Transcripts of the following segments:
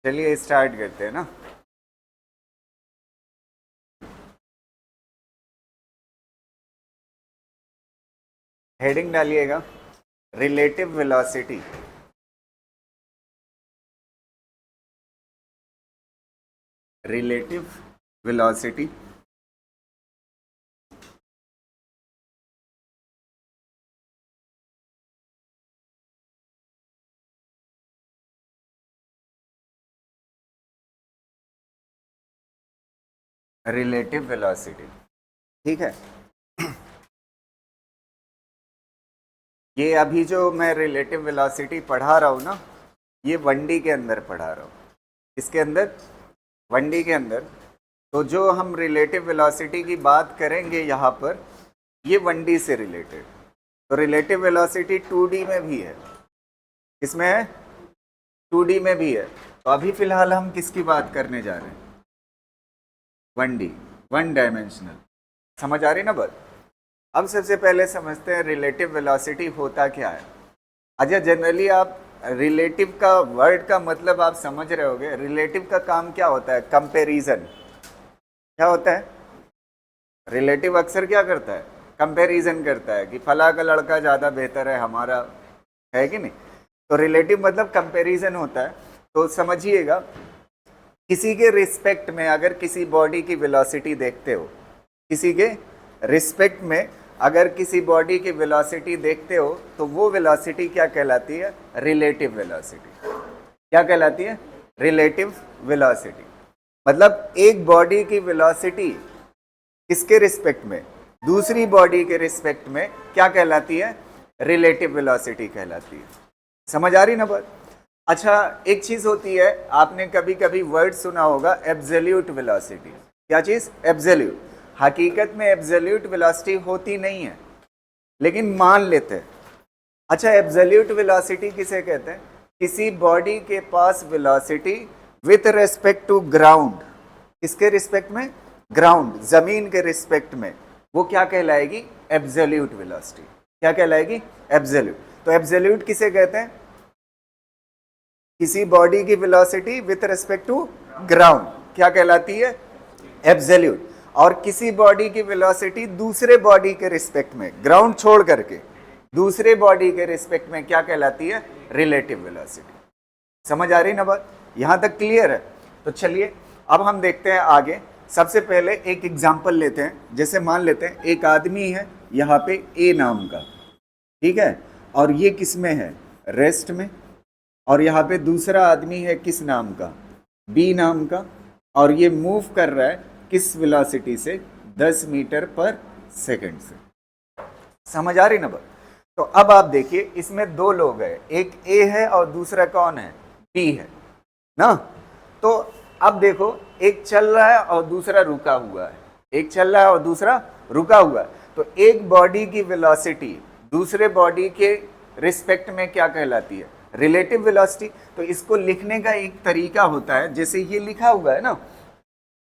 चलिए स्टार्ट करते हैं ना। हेडिंग डालिएगा relative velocity. Relative velocity relative velocity. ठीक है, ये अभी जो मैं रिलेटिव वेलोसिटी पढ़ा रहा हूँ ना, ये 1D के अंदर पढ़ा रहा हूँ। इसके अंदर 1D के अंदर तो जो हम रिलेटिव वेलोसिटी की बात करेंगे यहाँ पर, ये 1D से रिलेटेड। तो रिलेटिव वेलोसिटी 2D में भी है। किसमें है? 2D में भी है। तो अभी फिलहाल हम किसकी बात करने जा रहे हैं? 1D, 1 dimensional. समझ आ रही ना बात? अब सबसे पहले समझते हैं रिलेटिव वेलोसिटी होता क्या है। अच्छा, जनरली आप रिलेटिव का वर्ड का मतलब आप समझ रहे होगे। रिलेटिव का काम क्या होता है? कंपैरिजन। क्या होता है? रिलेटिव अक्सर क्या करता है? कंपैरिजन करता है कि फला का लड़का ज़्यादा बेहतर है हमारा, है कि नहीं? तो रिलेटिव मतलब कंपैरिजन होता है। तो समझिएगा, किसी के रिस्पेक्ट में अगर किसी बॉडी की वेलोसिटी देखते हो, किसी के रिस्पेक्ट में अगर किसी बॉडी की वेलोसिटी देखते हो, तो वो वेलोसिटी क्या कहलाती है? Relative velocity. क्या कहलाती है? Relative velocity. मतलब एक बॉडी की वेलोसिटी किसके रिस्पेक्ट में? दूसरी बॉडी के रिस्पेक्ट में क्या कहलाती है? रिलेटिव वेलोसिटी कहलाती है। समझ आ रही ना बात? अच्छा, एक चीज होती है, आपने कभी कभी वर्ड सुना होगा एब्सोल्यूट वेलोसिटी। क्या चीज? एब्सोल्यूट। हकीकत में एब्सोल्यूट वेलोसिटी होती नहीं है, लेकिन मान लेते हैं। अच्छा, एब्सोल्यूट वेलोसिटी किसे कहते हैं? किसी बॉडी के पास velocity with respect to ground, किसके रिस्पेक्ट में? ग्राउंड, जमीन के रिस्पेक्ट में, वो क्या कहलाएगी? Absolute velocity. क्या कहलाएगी? एब्सोल्यूट। तो एब्सोल्यूट किसे कहते हैं? किसी बॉडी की velocity with respect to ground क्या कहलाती है? एब्सोल्यूट। और किसी बॉडी की वेलोसिटी दूसरे बॉडी के रिस्पेक्ट में, ग्राउंड छोड़ करके दूसरे बॉडी के रिस्पेक्ट में, क्या कहलाती है? Relative velocity. समझ आ रही ना बात? यहां तक क्लियर है? तो चलिए अब हम देखते हैं आगे। सबसे पहले एक एग्जांपल लेते हैं। जैसे मान लेते हैं एक आदमी है यहाँ पे ए नाम का, ठीक है, और ये किस में है? रेस्ट में। और यहाँ पे दूसरा आदमी है किस नाम का? बी नाम का। और ये मूव कर रहा है किस वेलोसिटी से? 10 मीटर पर सेकंड से। समझ आ रही ना बात? तो अब आप देखिए, इसमें दो लोग हैं, एक ए है और दूसरा कौन है? बी है ना। तो अब देखो, एक चल रहा है और दूसरा रुका हुआ है। एक चल रहा है और दूसरा रुका हुआ है। तो एक बॉडी की वेलोसिटी दूसरे बॉडी के रिस्पेक्ट में क्या कहलाती है? Relative velocity. तो इसको लिखने का एक तरीका होता है, जैसे ये लिखा हुआ है ना।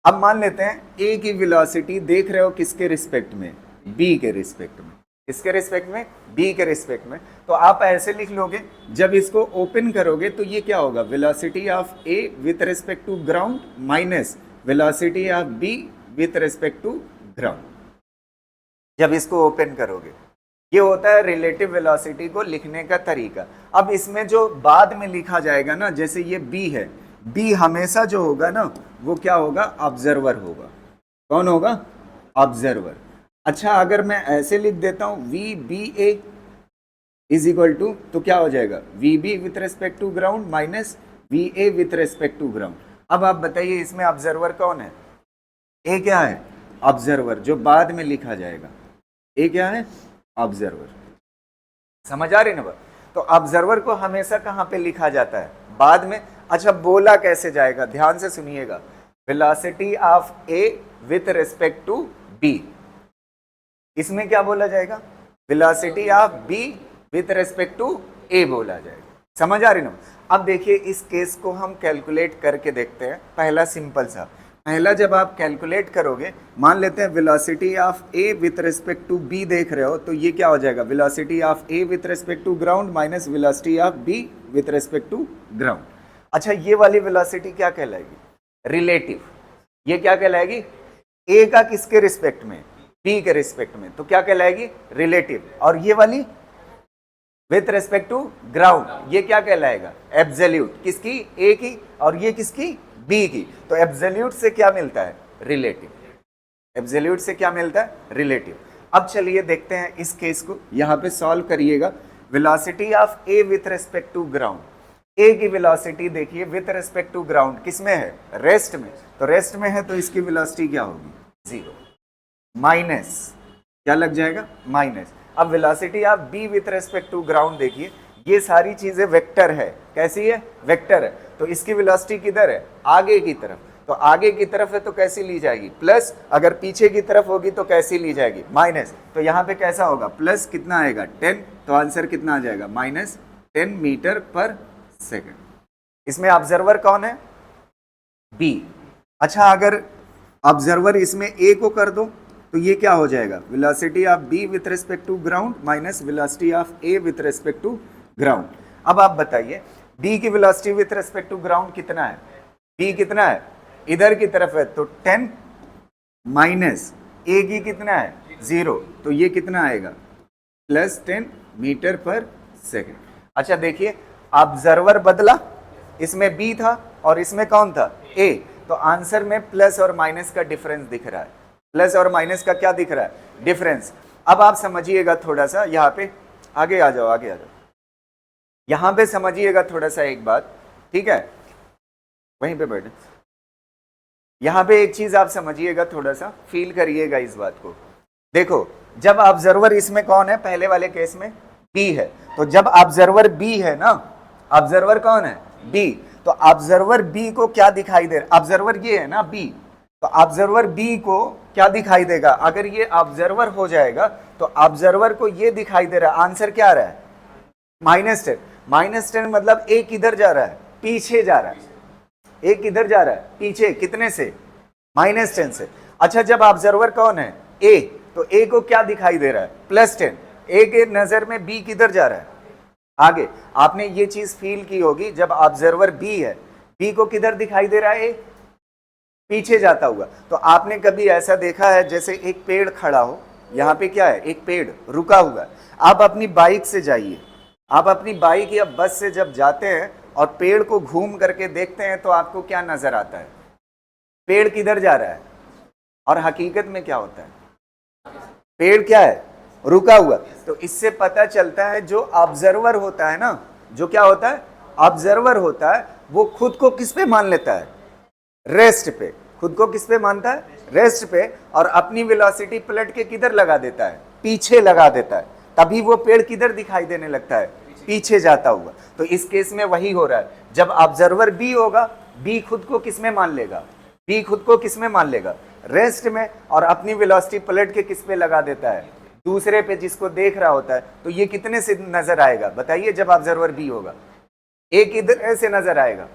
अब मान लेते हैं ए की वेलोसिटी देख रहे हो किसके रिस्पेक्ट में? बी के रिस्पेक्ट में। किसके रिस्पेक्ट में? बी के रिस्पेक्ट में। तो आप ऐसे लिख लोगे, जब इसको ओपन करोगे तो ये क्या होगा? Velocity of A with respect to ground minus velocity of B with respect to ground. जब इसको ओपन करोगे, ये होता है रिलेटिव वेलोसिटी को लिखने का तरीका। अब इसमें जो बाद में लिखा जाएगा ना, जैसे ये बी है, बी हमेशा जो होगा ना, वो क्या होगा? ऑब्जर्वर होगा। कौन होगा? ऑब्जर्वर। अच्छा, अगर मैं ऐसे लिख देता हूं V B A is equal to, तो क्या हो जाएगा? V B with respect to ground minus V A with respect to ground. अब आप बताइए, इसमें ऑब्जर्वर कौन है? ए क्या है? ऑब्जर्वर, जो बाद में लिखा जाएगा। ए क्या है? ऑब्जर्वर। समझ आ रही ना बात? तो ऑब्जर्वर को हमेशा कहां पे लिखा जाता है? बाद में। अच्छा, बोला कैसे जाएगा? ध्यान से सुनिएगा। Velocity of A with respect to B, इसमें क्या बोला जाएगा? Velocity of B with respect to A बोला जाएगा। समझ आ रही ना? अब देखिए, इस केस को हम कैलकुलेट करके देखते हैं। पहला सिंपल सा, पहला जब आप कैलकुलेट करोगे, मान लेते हैं velocity of A with respect to B देख रहे हो, तो ये क्या हो जाएगा? Velocity of A with respect to ground minus velocity of B with respect to ground. अच्छा, ये वाली वेलोसिटी क्या कहलाएगी? रिलेटिव। ये क्या कहलाएगी? ए का किसके रिस्पेक्ट में? बी के रिस्पेक्ट में, तो क्या कहलाएगी? रिलेटिव। और ये वाली विथ रेस्पेक्ट टू ग्राउंड, ये क्या कहलाएगा? एब्सोल्यूट। किसकी? ए की। और ये किसकी? बी की। तो एब्सोल्यूट से क्या मिलता है? रिलेटिव। एब्सोल्यूट से क्या मिलता है? रिलेटिव। अब चलिए देखते हैं इस केस को, यहां पे सॉल्व करिएगा। Velocity of A with respect to ground. A की वेलोसिटी देखिए विथ रेस्पेक्ट टू ग्राउंड किसमें है? रेस्ट में। तो रेस्ट में है तो इसकी वेलोसिटी क्या होगी? 0 माइनस, क्या लग जाएगा? माइनस। अब velocity of B with respect to ground देखिए, ये सारी चीजें वेक्टर है। कैसी है? वेक्टर है। तो इसकी वेलोसिटी किधर है? आगे की तरफ। तो आगे की तरफ है तो कैसी ली जाएगी? प्लस। अगर पीछे की तरफ होगी तो कैसी ली जाएगी? माइनस। तो यहाँ पे कैसा होगा? प्लस कितना आएगा? 10। तो आंसर कितना आ जाएगा? -10 मीटर पर सेकेंड। इसमें ऑब्जर्वर कौन है? बी। अच्छा, अगर ऑब्जर्वर इसमें ए को कर दो तो ये क्या हो जाएगा? Velocity of B with respect to ground minus velocity of A with respect to ground. अब आप बताइए डी की velocity with respect to ground कितना है? बी कितना है? इधर की तरफ है तो 10 माइनस ए की कितना है? 0। तो ये कितना आएगा? +10 मीटर पर सेकेंड। अच्छा देखिए, ऑब्जर्वर बदला, इसमें बी था और इसमें कौन था? ए। तो आंसर में प्लस और माइनस का डिफरेंस दिख रहा है। प्लस और माइनस का क्या दिख रहा है? डिफरेंस। अब आप समझिएगा थोड़ा सा, यहाँ पे आगे आ जाओ, आगे आ जाओ। यहां पे समझिएगा थोड़ा सा एक बात, ठीक है? वहीं पे बैठे। यहां पे एक चीज आप समझिएगा, थोड़ा सा फील करिएगा इस बात को। देखो, जब ऑब्जर्वर इसमें कौन है? पहले वाले केस में बी है। तो जब ऑब्जर्वर बी है ना, ऑब्जर्वर कौन है? बी। तो ऑब्जर्वर बी को क्या दिखाई दे रहा? ऑब्जर्वर ये है ना, बी। तो ऑब्जर्वर बी को क्या दिखाई देगा? अगर ये ऑब्जर्वर हो जाएगा तो ऑब्जर्वर को ये दिखाई दे रहा है। आंसर क्या आ रहा है? -10। -10 मतलब एक किधर जा रहा है? पीछे जा रहा है। एक किधर जा रहा है? पीछे। कितने से? -10 से। अच्छा, जब ऑब्जर्वर कौन है? ए। तो ए को क्या दिखाई दे रहा है? +10। ए के नजर में बी किधर जा रहा है? आगे। आपने ये चीज फील की होगी, जब ऑब्जर्वर बी है, बी को किधर दिखाई दे रहा है? ए पीछे जाता हुआ। तो आपने कभी ऐसा देखा है जैसे एक पेड़ खड़ा हो, यहाँ पे क्या है? एक पेड़ रुका हुआ है। आप अपनी बाइक से जाइए, आप अपनी बाइक या बस से जब जाते हैं और पेड़ को घूम करके देखते हैं तो आपको क्या नजर आता है? पेड़ किधर जा रहा है? और हकीकत में क्या होता है? पेड़ क्या है? रुका हुआ। तो इससे पता चलता है जो ऑब्जर्वर होता है ना, जो क्या होता है? ऑब्जर्वर होता है, वो खुद को किस पे मान लेता है? रेस्ट पे। खुद को किस पे मानता है? रेस्ट पे। और अपनी वेलोसिटी पलट के किधर लगा देता है? पीछे लगा देता है। तभी वो पेड़ किधर दिखाई देने लगता है? पीछे जाता हुआ। तो इस केस में वही हो रहा है। जब ऑब्जर्वर बी होगा, बी खुद को किस में मान लेगा? बी खुद को किस में मान लेगा? रेस्ट में। और अपनी वेलोसिटी पलट के किस पे लगा देता है? दूसरे पे, जिसको देख रहा होता है। तो ये कितने से नजर आएगा बताइए जब ऑब्जर्वर बी होगा? एक किधर से नजर आएगा?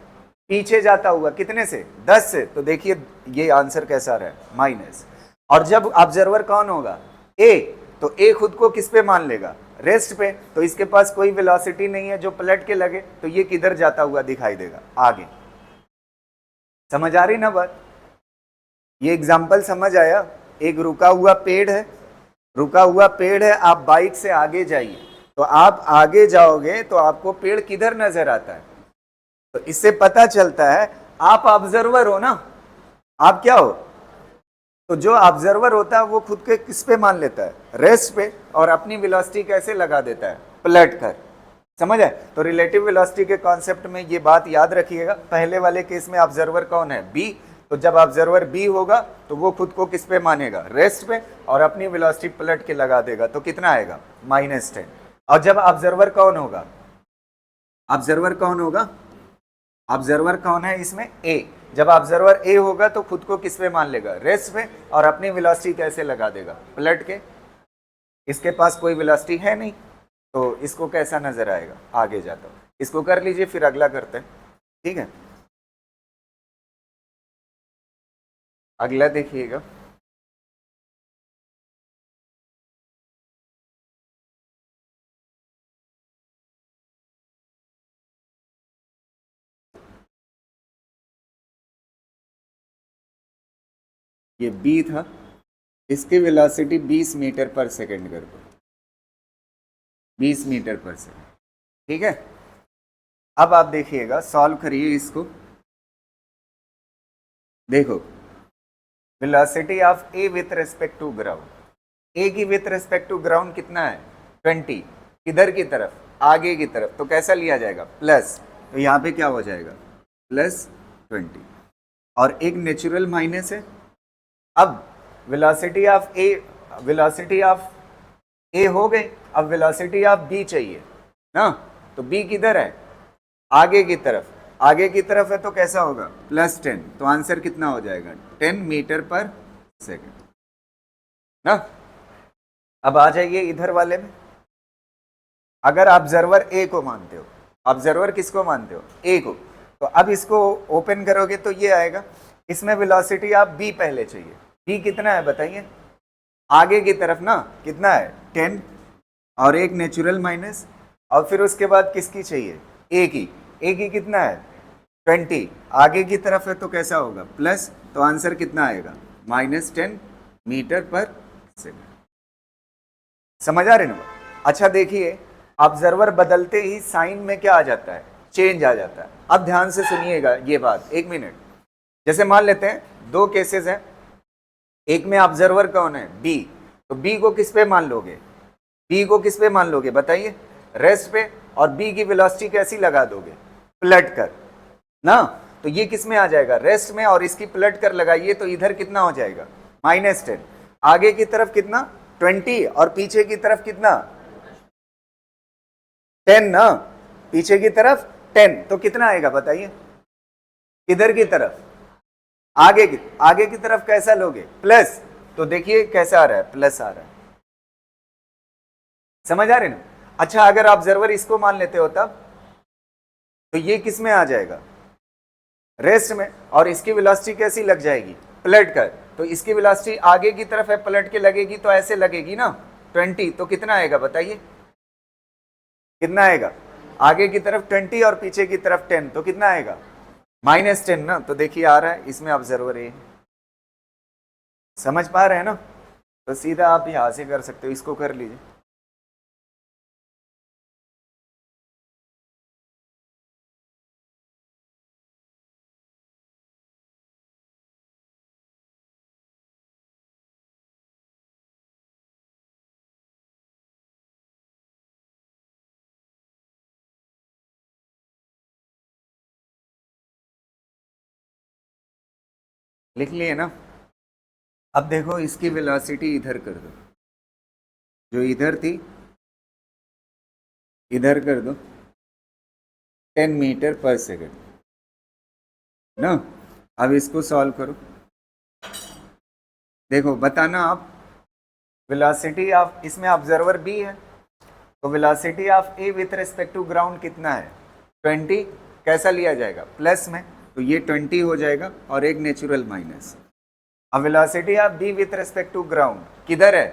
पीछे जाता हुआ। कितने से? 10 से। तो देखिए ये आंसर कैसा रहा है? माइनस। और जब ऑब्जर्वर कौन होगा? ए। तो ए खुद को किस पे मान लेगा? रेस्ट पे। तो इसके पास कोई वेलोसिटी नहीं है जो पलट के लगे, तो ये किधर जाता हुआ दिखाई देगा? आगे। समझ आ रही ना बात? ये एग्जाम्पल समझ आया? एक रुका हुआ पेड़ है, रुका हुआ पेड़ है, आप बाइक से आगे जाइए, तो आप आगे जाओगे तो आपको पेड़ किधर नजर आता है? तो इससे पता चलता है आप ऑब्जर्वर हो ना। आप क्या हो? तो जो ऑब्जर्वर होता है वो खुद के किस पे मान लेता है? रेस्ट पे। और अपनी वेलोसिटी कैसे लगा देता है? पलट कर। समझ आए? तो रिलेटिव वेलोसिटी के कॉन्सेप्ट में ये बात याद रखिएगा। पहले वाले केस में ऑब्जर्वर कौन है? बी। तो जब ऑब्जर्वर बी होगा तो वो खुद को किस पे मानेगा? रेस्ट पे। और अपनी वेलोसिटी पलट के लगा देगा। तो कितना आएगा? -10। और जब ऑब्जर्वर कौन होगा? ऑब्जर्वर कौन होगा? ऑब्जर्वर कौन है इसमें? ए। जब ऑब्जर्वर ए होगा तो खुद को किस पे मान लेगा? रेस्ट पे। और अपनी वेलोसिटी कैसे लगा देगा? पलट के। इसके पास कोई वेलोसिटी है नहीं, तो इसको कैसा नजर आएगा? आगे जाता हूं। इसको कर लीजिए, फिर अगला करते हैं। ठीक है, अगला देखिएगा। ये b था, इसकी वेलोसिटी 20 मीटर पर सेकंड कर दो, 20 मीटर पर सेकंड। ठीक है, अब आप देखिएगा, सॉल्व करिए इसको। देखो, velocity of A with respect to ground, A की विथ रेस्पेक्ट टू ग्राउंड कितना है 20, किधर की तरफ, आगे की तरफ, तो कैसा लिया जाएगा प्लस, तो यहाँ पे क्या हो जाएगा +20, और एक नेचुरल माइनस है। अब वेलोसिटी ऑफ ए हो गई, अब वेलोसिटी ऑफ बी चाहिए ना, तो बी किधर है आगे की तरफ, आगे की तरफ है तो कैसा होगा +10, तो आंसर कितना हो जाएगा 10 मीटर पर सेकेंड ना। अब आ जाइए इधर वाले में, अगर ऑब्जर्वर ए को मानते हो, ऑब्जर्वर किसको मानते हो ए को, तो अब इसको ओपन करोगे तो ये आएगा, इसमें वेलोसिटी आप बी पहले चाहिए, बी कितना है बताइए आगे की तरफ ना, कितना है 10 और एक नेचुरल माइनस, और फिर उसके बाद किसकी चाहिए ए की कितना है 20, आगे की तरफ है तो कैसा होगा प्लस, तो आंसर कितना आएगा -10 मीटर पर सेकेंड। समझ आ रहे ना। अच्छा देखिए, ऑब्जर्वर बदलते ही साइन में क्या आ जाता है चेंज आ जाता है। अब ध्यान से सुनिएगा ये बात, एक मिनट। जैसे मान लेते हैं दो केसेस हैं, एक में ऑब्जर्वर कौन है बी, तो बी को किस पे मान लोगे, बी को किस पे मान लोगे बताइए रेस्ट पे, और बी की वेलोसिटी कैसी लगा दोगे पलट कर ना, तो ये किस में आ जाएगा रेस्ट में, और इसकी पलट कर लगाइए तो इधर कितना हो जाएगा -10, आगे की तरफ कितना 20 और पीछे की तरफ कितना 10 ना, पीछे की तरफ 10, तो कितना आएगा बताइए इधर की तरफ आगे की तरफ कैसा लोगे प्लस, तो देखिए कैसा आ रहा है प्लस आ रहा है। समझ आ रहे ना। अच्छा अगर ऑब्जर्वर इसको मान लेते हो तब, तो ये किस में आ जाएगा रेस्ट में, और इसकी वेलोसिटी कैसी लग जाएगी पलट कर, तो इसकी वेलोसिटी आगे की तरफ है पलट के लगेगी तो ऐसे लगेगी ना 20, तो कितना आएगा बताइए कितना आएगा, आगे की तरफ 20 और पीछे की तरफ 10, तो कितना आएगा -10 ना, तो देखिए आ रहा है इसमें ऑब्जर्वर ए। समझ पा रहे हैं ना, तो सीधा आप यहां से कर सकते हो, इसको कर लीजिए। लिख लिए ना। अब देखो इसकी वेलोसिटी इधर कर दो, जो इधर थी इधर कर दो 10 मीटर पर सेकेंड ना। अब इसको सॉल्व करो, देखो बताना आप वेलोसिटी ऑफ, इसमें ऑब्जर्वर बी है, तो velocity of A with respect to ground कितना है 20, कैसा लिया जाएगा प्लस में, तो ये 20 हो जाएगा और एक नेचुरल माइनस। अब velocity of B with respect to ground किधर है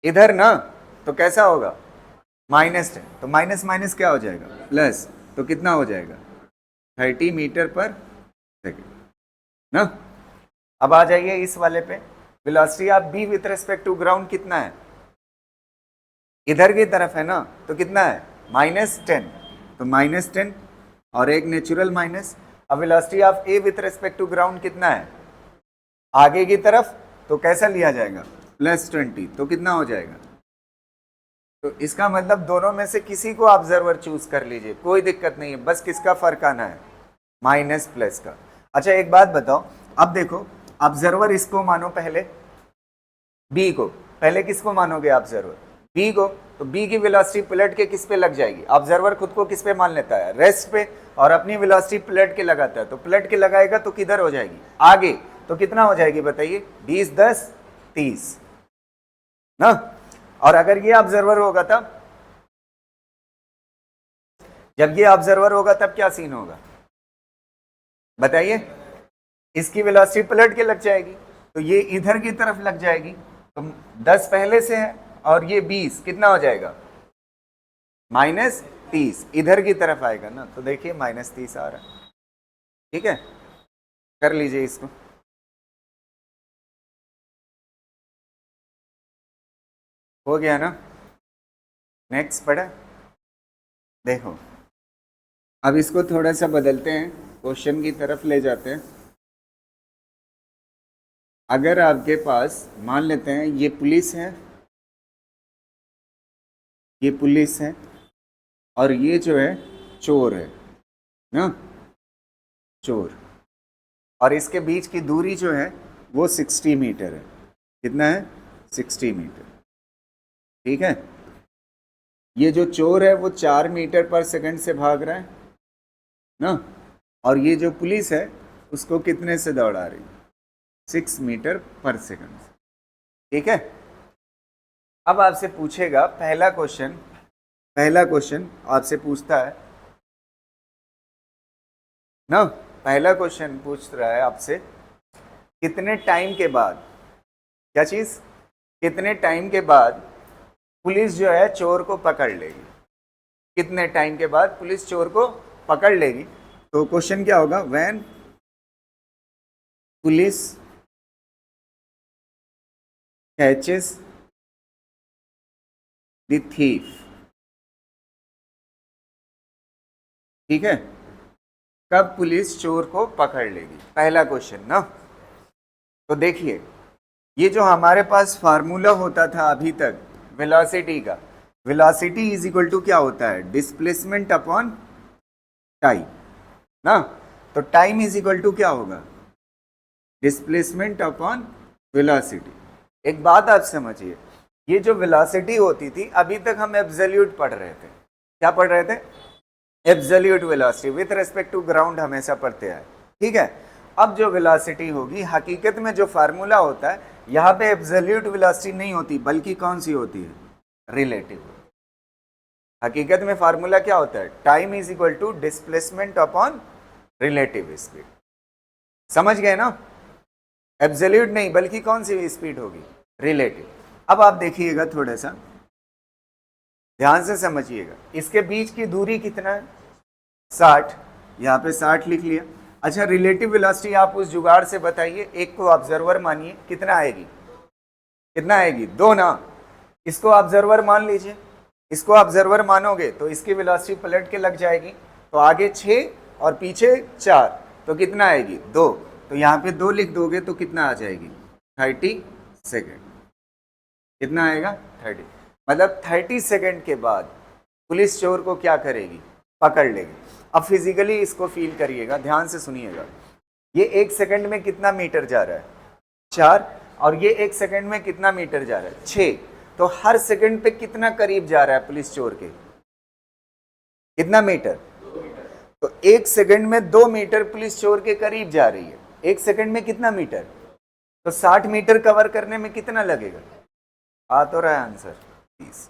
इधर ना, तो कैसा होगा -10, तो माइनस माइनस क्या हो जाएगा प्लस, तो कितना हो जाएगा 30 मीटर पर सेकेंड ना। अब आ जाइए इस वाले पे, velocity of B with respect to ground कितना है इधर की तरफ है ना, तो कितना है -10, तो -10 और एक नेचुरल माइनस। अब velocity of A with respect to ground कितना है आगे की तरफ, तो कैसा लिया जाएगा +20, तो कितना हो जाएगा, तो इसका मतलब दोनों में से किसी को ऑब्जर्वर चूज कर लीजिए, कोई दिक्कत नहीं है, बस किसका फर्क आना है माइनस प्लस का। अच्छा एक बात बताओ, अब देखो ऑब्जर्वर इसको मानो पहले बी को, पहले किसको मानोगे ऑब्जर्वर बी को, तो बी की वेलोसिटी पलट के किस पे लग जाएगी, ऑब्जर्वर खुद को किस पे मान लेता है रेस्ट पे, और अपनी वेलोसिटी पलट के लगाता है, तो पलट के लगाएगा तो किधर हो जाएगी आगे, तो कितना हो जाएगी बताइए 20 10 30 ना। और अगर ये ऑब्जर्वर होगा तब, जब ये ऑब्जर्वर होगा तब क्या सीन होगा बताइए, इसकी वेलोसिटी पलट के लग जाएगी, तो ये इधर की तरफ लग जाएगी, तो 10 पहले से है और ये 20 कितना हो जाएगा -30, इधर की तरफ आएगा ना, तो देखिए -30 आ रहा है। ठीक है, कर लीजिए इसको। हो गया ना? नेक्स्ट पढ़ा? देखो अब इसको थोड़ा सा बदलते हैं, क्वेश्चन की तरफ ले जाते हैं। अगर आपके पास मान लेते हैं ये पुलिस है, ये पुलिस है और ये जो है चोर है ना, चोर, और इसके बीच की दूरी जो है वो 60 मीटर है। कितना है? 60 मीटर। ठीक है, ये जो चोर है वो 4 मीटर पर सेकंड से भाग रहा है ना, और ये जो पुलिस है उसको कितने से दौड़ा रही है? 6 मीटर पर सेकंड। ठीक है, अब आपसे पूछेगा पहला क्वेश्चन आपसे पूछता है ना, पहला क्वेश्चन पूछ रहा है आपसे कितने टाइम के बाद, क्या चीज, कितने टाइम के बाद पुलिस जो है चोर को पकड़ लेगी? कितने टाइम के बाद पुलिस चोर को पकड़ लेगी? तो क्वेश्चन क्या होगा? When police catches the thief. ठीक है, कब पुलिस चोर को पकड़ लेगी? पहला क्वेश्चन ना। तो देखिए ये जो हमारे पास फार्मूला होता था अभी तक वेलोसिटी का, वेलोसिटी इज इक्वल टू क्या होता है? डिस्प्लेसमेंट अपॉन टाइम ना। तो टाइम इज इक्वल टू क्या होगा? Displacement upon velocity. एक बात आप समझिए, ये जो वेलोसिटी होती थी अभी तक हम एब्सोल्यूट पढ़ रहे थे। क्या पढ़ रहे थे? Absolute velocity with respect to ground हमेशा पढ़ते आए। ठीक है, अब जो वेलोसिटी होगी हकीकत में जो फार्मूला होता है यहाँ पे एब्सोल्यूट वेलोसिटी नहीं होती, बल्कि कौन सी होती है? रिलेटिव। हकीकत में फार्मूला क्या होता है? Time is equal to displacement upon relative speed. समझ गए ना? एब्सोल्यूट नहीं, बल्कि कौन सी स्पीड होगी? रिलेटिव। अब आप देखिएगा, थोड़ा सा ध्यान से समझिएगा, इसके बीच की दूरी कितना है? 60। यहाँ पे 60 लिख लिया। अच्छा, रिलेटिव वेलोसिटी आप उस जुगाड़ से बताइए, एक को ऑब्जर्वर मानिए, कितना आएगी? कितना आएगी? 2 ना। इसको ऑब्जर्वर मान लीजिए, इसको ऑब्जर्वर मानोगे तो इसकी वेलोसिटी पलट के लग जाएगी, तो आगे 6 और पीछे 4, तो कितना आएगी? 2। तो यहाँ पे 2 लिख दोगे तो कितना आ जाएगी? 30 सेकेंड। कितना आएगा? 30। मतलब 30 सेकेंड के बाद पुलिस चोर को क्या करेगी? पकड़ लेगी। अब फिजिकली इसको फील करिएगा, ध्यान से सुनिएगा। ये 1 सेकंड में कितना मीटर जा रहा है? 4। और ये 1 सेकंड में कितना मीटर जा रहा है? 6। तो हर सेकंड पे कितना करीब जा रहा है पुलिस चोर के? कितना मीटर? तो 1 सेकंड में 2 मीटर पुलिस चोर के करीब जा रही है। 1 सेकंड में कितना मीटर? तो 60 मीटर कवर करने में कितना लगेगा? आ तो रहा है आंसर 30।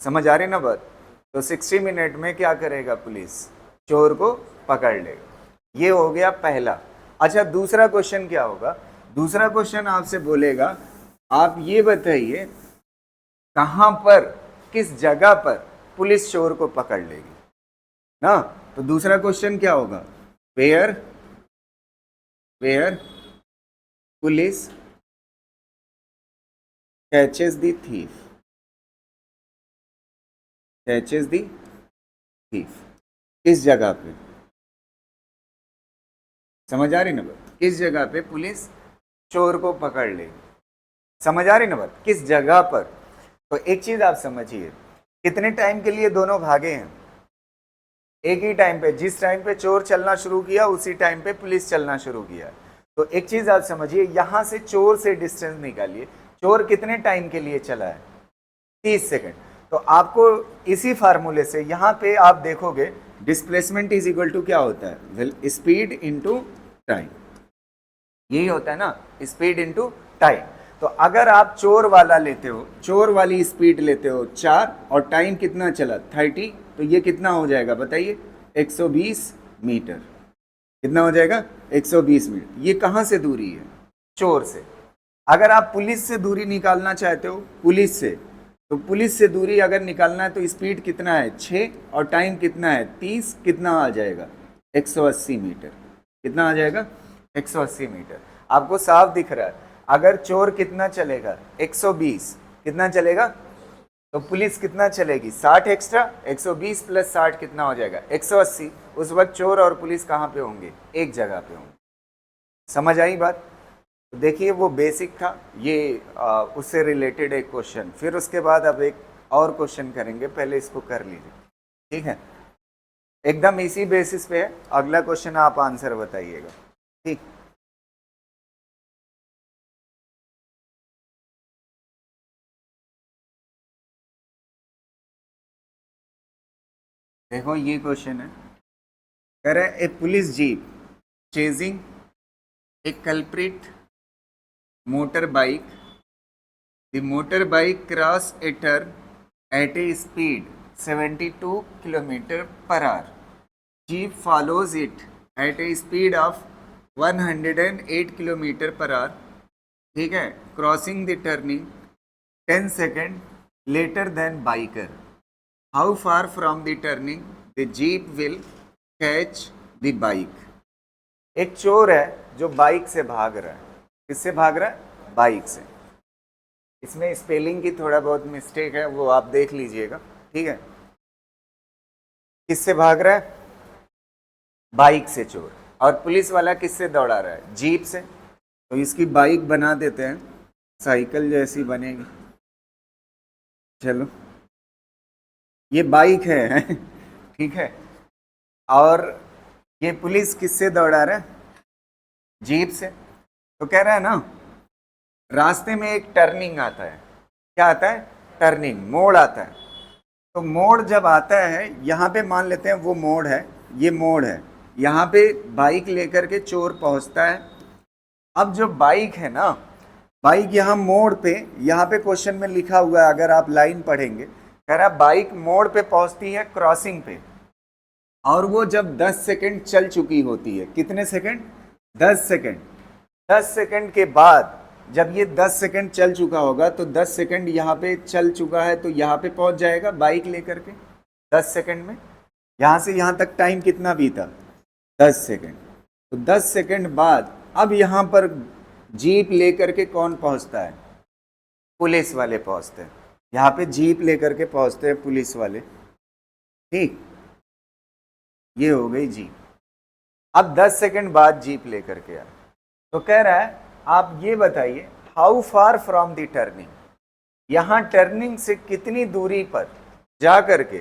समझ आ रही ना बात? तो 60 मिनट में क्या करेगा? पुलिस चोर को पकड़ लेगा। ये हो गया पहला। अच्छा, दूसरा क्वेश्चन क्या होगा? दूसरा क्वेश्चन आपसे बोलेगा आप ये बताइए कहां पर, किस जगह पर पुलिस चोर को पकड़ लेगी ना। तो दूसरा क्वेश्चन क्या होगा? Where police catches the thief. Catches the thief, किस जगह पे? समझ आ रही ना बात? किस जगह पे पुलिस चोर को पकड़ लेगी? समझ आ रही ना बात? किस जगह पर? तो एक चीज आप समझिए, कितने टाइम के लिए दोनों भागे हैं? एक ही टाइम पे। जिस टाइम पे चोर चलना शुरू किया उसी टाइम पे पुलिस चलना शुरू किया। तो एक चीज आप समझिए, यहां से चोर से डिस्टेंस निकालिए। चोर कितने टाइम के लिए चला है? 30 सेकेंड। तो आपको इसी फार्मूले से यहाँ पे आप देखोगे डिस्प्लेसमेंट इज इक्वल टू क्या होता है? Speed into time. यही होता है ना, स्पीड इनटू टाइम। तो अगर आप चोर वाला लेते हो, चोर वाली स्पीड लेते हो 4 और टाइम कितना चला? 30, तो ये कितना हो जाएगा बताइए? 120 मीटर। कितना हो जाएगा? 120 मीटर। ये कहाँ से दूरी है? चोर से। अगर आप पुलिस से दूरी निकालना चाहते हो, पुलिस से, तो पुलिस से दूरी अगर निकालना है तो स्पीड कितना है? 6 और टाइम कितना है? 30। कितना आ जाएगा? 180 मीटर। कितना आ जाएगा? 180 मीटर। आपको साफ दिख रहा है। अगर चोर कितना चलेगा? 120, कितना चलेगा? तो पुलिस कितना चलेगी? 60 एक्स्ट्रा, 120 प्लस 60 कितना हो जाएगा? 180। उस वक्त चोर और पुलिस कहाँ पे होंगे? एक जगह पे होंगे। समझ आई बात? तो देखिए वो बेसिक था ये, उससे रिलेटेड एक क्वेश्चन, फिर उसके बाद अब एक और क्वेश्चन करेंगे, पहले इसको कर लीजिए, ठीक है? एकदम इसी बेसिस पे है, अगला क्वेश्चन आप आंसर बताइएगा, ठीक? देखो ये क्वेश्चन है, कह रहा है a police jeep chasing a culprit motorbike. The motorbike crossed a turn at a speed 72 km per hour. Jeep follows it at a speed of 108 km per hour. ठीक है, crossing the turning 10 second later than biker. How far from the turning the jeep will catch the bike. एक चोर है जो bike से भाग रहा है. किससे भाग रहा है? बाइक से. इसमें स्पेलिंग की थोड़ा बहुत मिस्टेक है, वो आप देख लीजिएगा, ठीक है? किससे भाग रहा है? बाइक से चोर. और पुलिस वाला किससे दौड़ा रहा है? जीप से. तो इसकी बाइक बना देते हैं, साइकिल जैसी बनेगी. चलो ये बाइक है ठीक है. और ये पुलिस किससे दौड़ा रहा है? जीप से. तो कह रहा है ना, रास्ते में एक टर्निंग आता है. क्या आता है? टर्निंग, मोड़ आता है. तो मोड़ जब आता है, यहाँ पे मान लेते हैं वो मोड़ है, ये मोड़ है, यहाँ पे बाइक लेकर के चोर पहुँचता है. अब जो बाइक है ना, बाइक यहाँ मोड़ पे, यहाँ पे क्वेश्चन में लिखा हुआ है, अगर आप लाइन पढ़ेंगे, कह रहा बाइक मोड़ पे पहुँचती है क्रॉसिंग पे, और वो जब 10 सेकंड चल चुकी होती है. कितने सेकंड? 10 सेकंड. 10 सेकंड के बाद जब ये 10 सेकंड चल चुका होगा, तो 10 सेकंड यहाँ पे चल चुका है, तो यहाँ पे पहुँच जाएगा बाइक लेकर के 10 सेकंड में. यहाँ से यहाँ तक टाइम कितना बीता? 10 सेकंड. तो 10 सेकंड बाद अब यहाँ पर जीप लेकर के कौन पहुँचता है? पुलिस वाले पहुँचते हैं. यहाँ पे जीप लेकर के पहुँचते हैं पुलिस वाले, ठीक? ये हो गई जीप. अब 10 सेकंड बाद जीप लेकर के आए. तो कह रहा है आप ये बताइए, how far from the turning. यहाँ टर्निंग से कितनी दूरी पर जा करके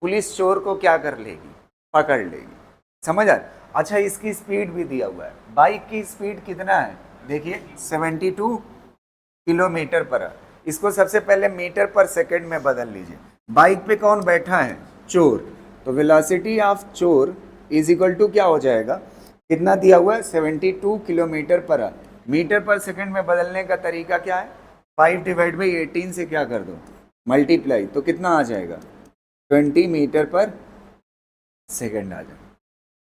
पुलिस चोर को क्या कर लेगी? पकड़ लेगी. समझ आ? अच्छा, इसकी स्पीड भी दिया हुआ है. बाइक की स्पीड कितना है? देखिए 72 किलोमीटर पर आवर. इसको सबसे पहले मीटर पर सेकंड में बदल लीजिए. बाइक पे कौन बैठा है? चोर. तो वेलोसिटी ऑफ चोर इज इक्वल टू क्या हो जाएगा? कितना दिया हुआ है? 72 किलोमीटर पर आवर. मीटर पर सेकंड में बदलने का तरीका क्या है? 5/18 से क्या कर दो? मल्टीप्लाई. तो कितना आ जाएगा? 20 मीटर पर सेकंड आ जाएगा.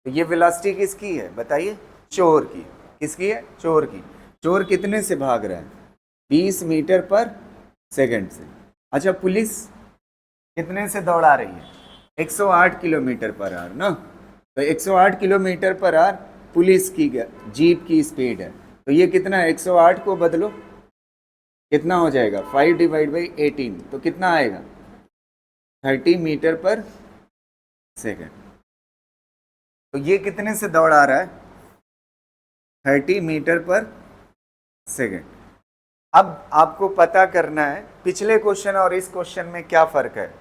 तो ये वेलोसिटी किसकी है बताइए? चोर की. किसकी है? चोर की. चोर कितने से भाग रहा है? 20 मीटर पर सेकंड से. अच्छा, पुलिस कितने से दौड़ा रही है? 108 किलोमीटर पर आवर ना. तो 108 किलोमीटर पर आवर पुलिस की जीप की स्पीड है. तो ये कितना है? 108 को बदलो, कितना हो जाएगा? 5/18. तो कितना आएगा? 30 मीटर पर सेकंड. तो ये कितने से दौड़ा रहा है? 30 मीटर पर सेकंड. अब आपको पता करना है पिछले क्वेश्चन और इस क्वेश्चन में क्या फ़र्क है.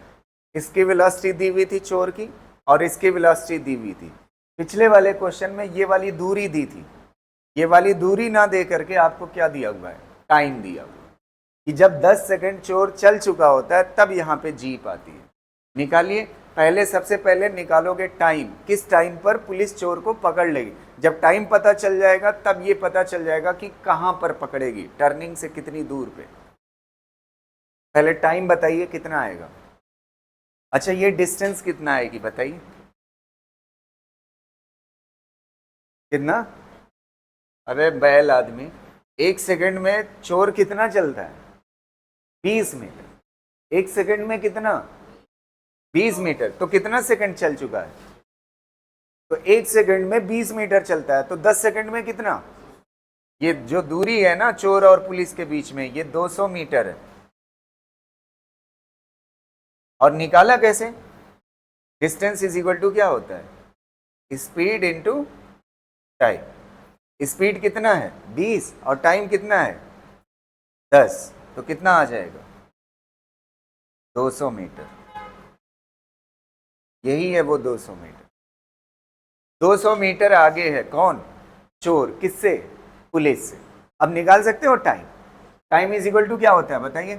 इसकी वेलोसिटी दी हुई थी चोर की, और इसकी वेलोसिटी दी हुई थी. पिछले वाले क्वेश्चन में ये वाली दूरी दी थी. ये वाली दूरी ना दे करके आपको क्या दिया हुआ है? टाइम दिया हुआ है कि जब 10 सेकंड चोर चल चुका होता है तब यहाँ पे जीप आती है. निकालिए. पहले सबसे पहले निकालोगे टाइम. किस टाइम पर पुलिस चोर को पकड़ लेगी? जब टाइम पता चल जाएगा तब ये पता चल जाएगा कि कहाँ पर पकड़ेगी, टर्निंग से कितनी दूर पे. पहले टाइम बताइए कितना आएगा. अच्छा, ये डिस्टेंस कितना आएगी बताइए? कितना? अरे बैल आदमी, 1 सेकंड में चोर कितना चलता है? 20 मीटर. 1 सेकंड में कितना? 20 मीटर. तो कितना सेकंड चल चुका है? तो 1 सेकंड में 20 मीटर चलता है. तो 10 सेकंड में कितना? ये जो दूरी है ना चोर और पुलिस के बीच में, ये 200 मीटर है. और निकाला कैसे? डिस्टेंस इज इक्वल टू क्या होता है? Speed into time. स्पीड कितना है? 20 और टाइम कितना है? 10। तो कितना आ जाएगा? 200 मीटर। यही है वो 200 मीटर। 200 मीटर आगे है कौन? चोर। किससे? पुलिस से। अब निकाल सकते हो time. Time is equal to क्या होता है बताइए?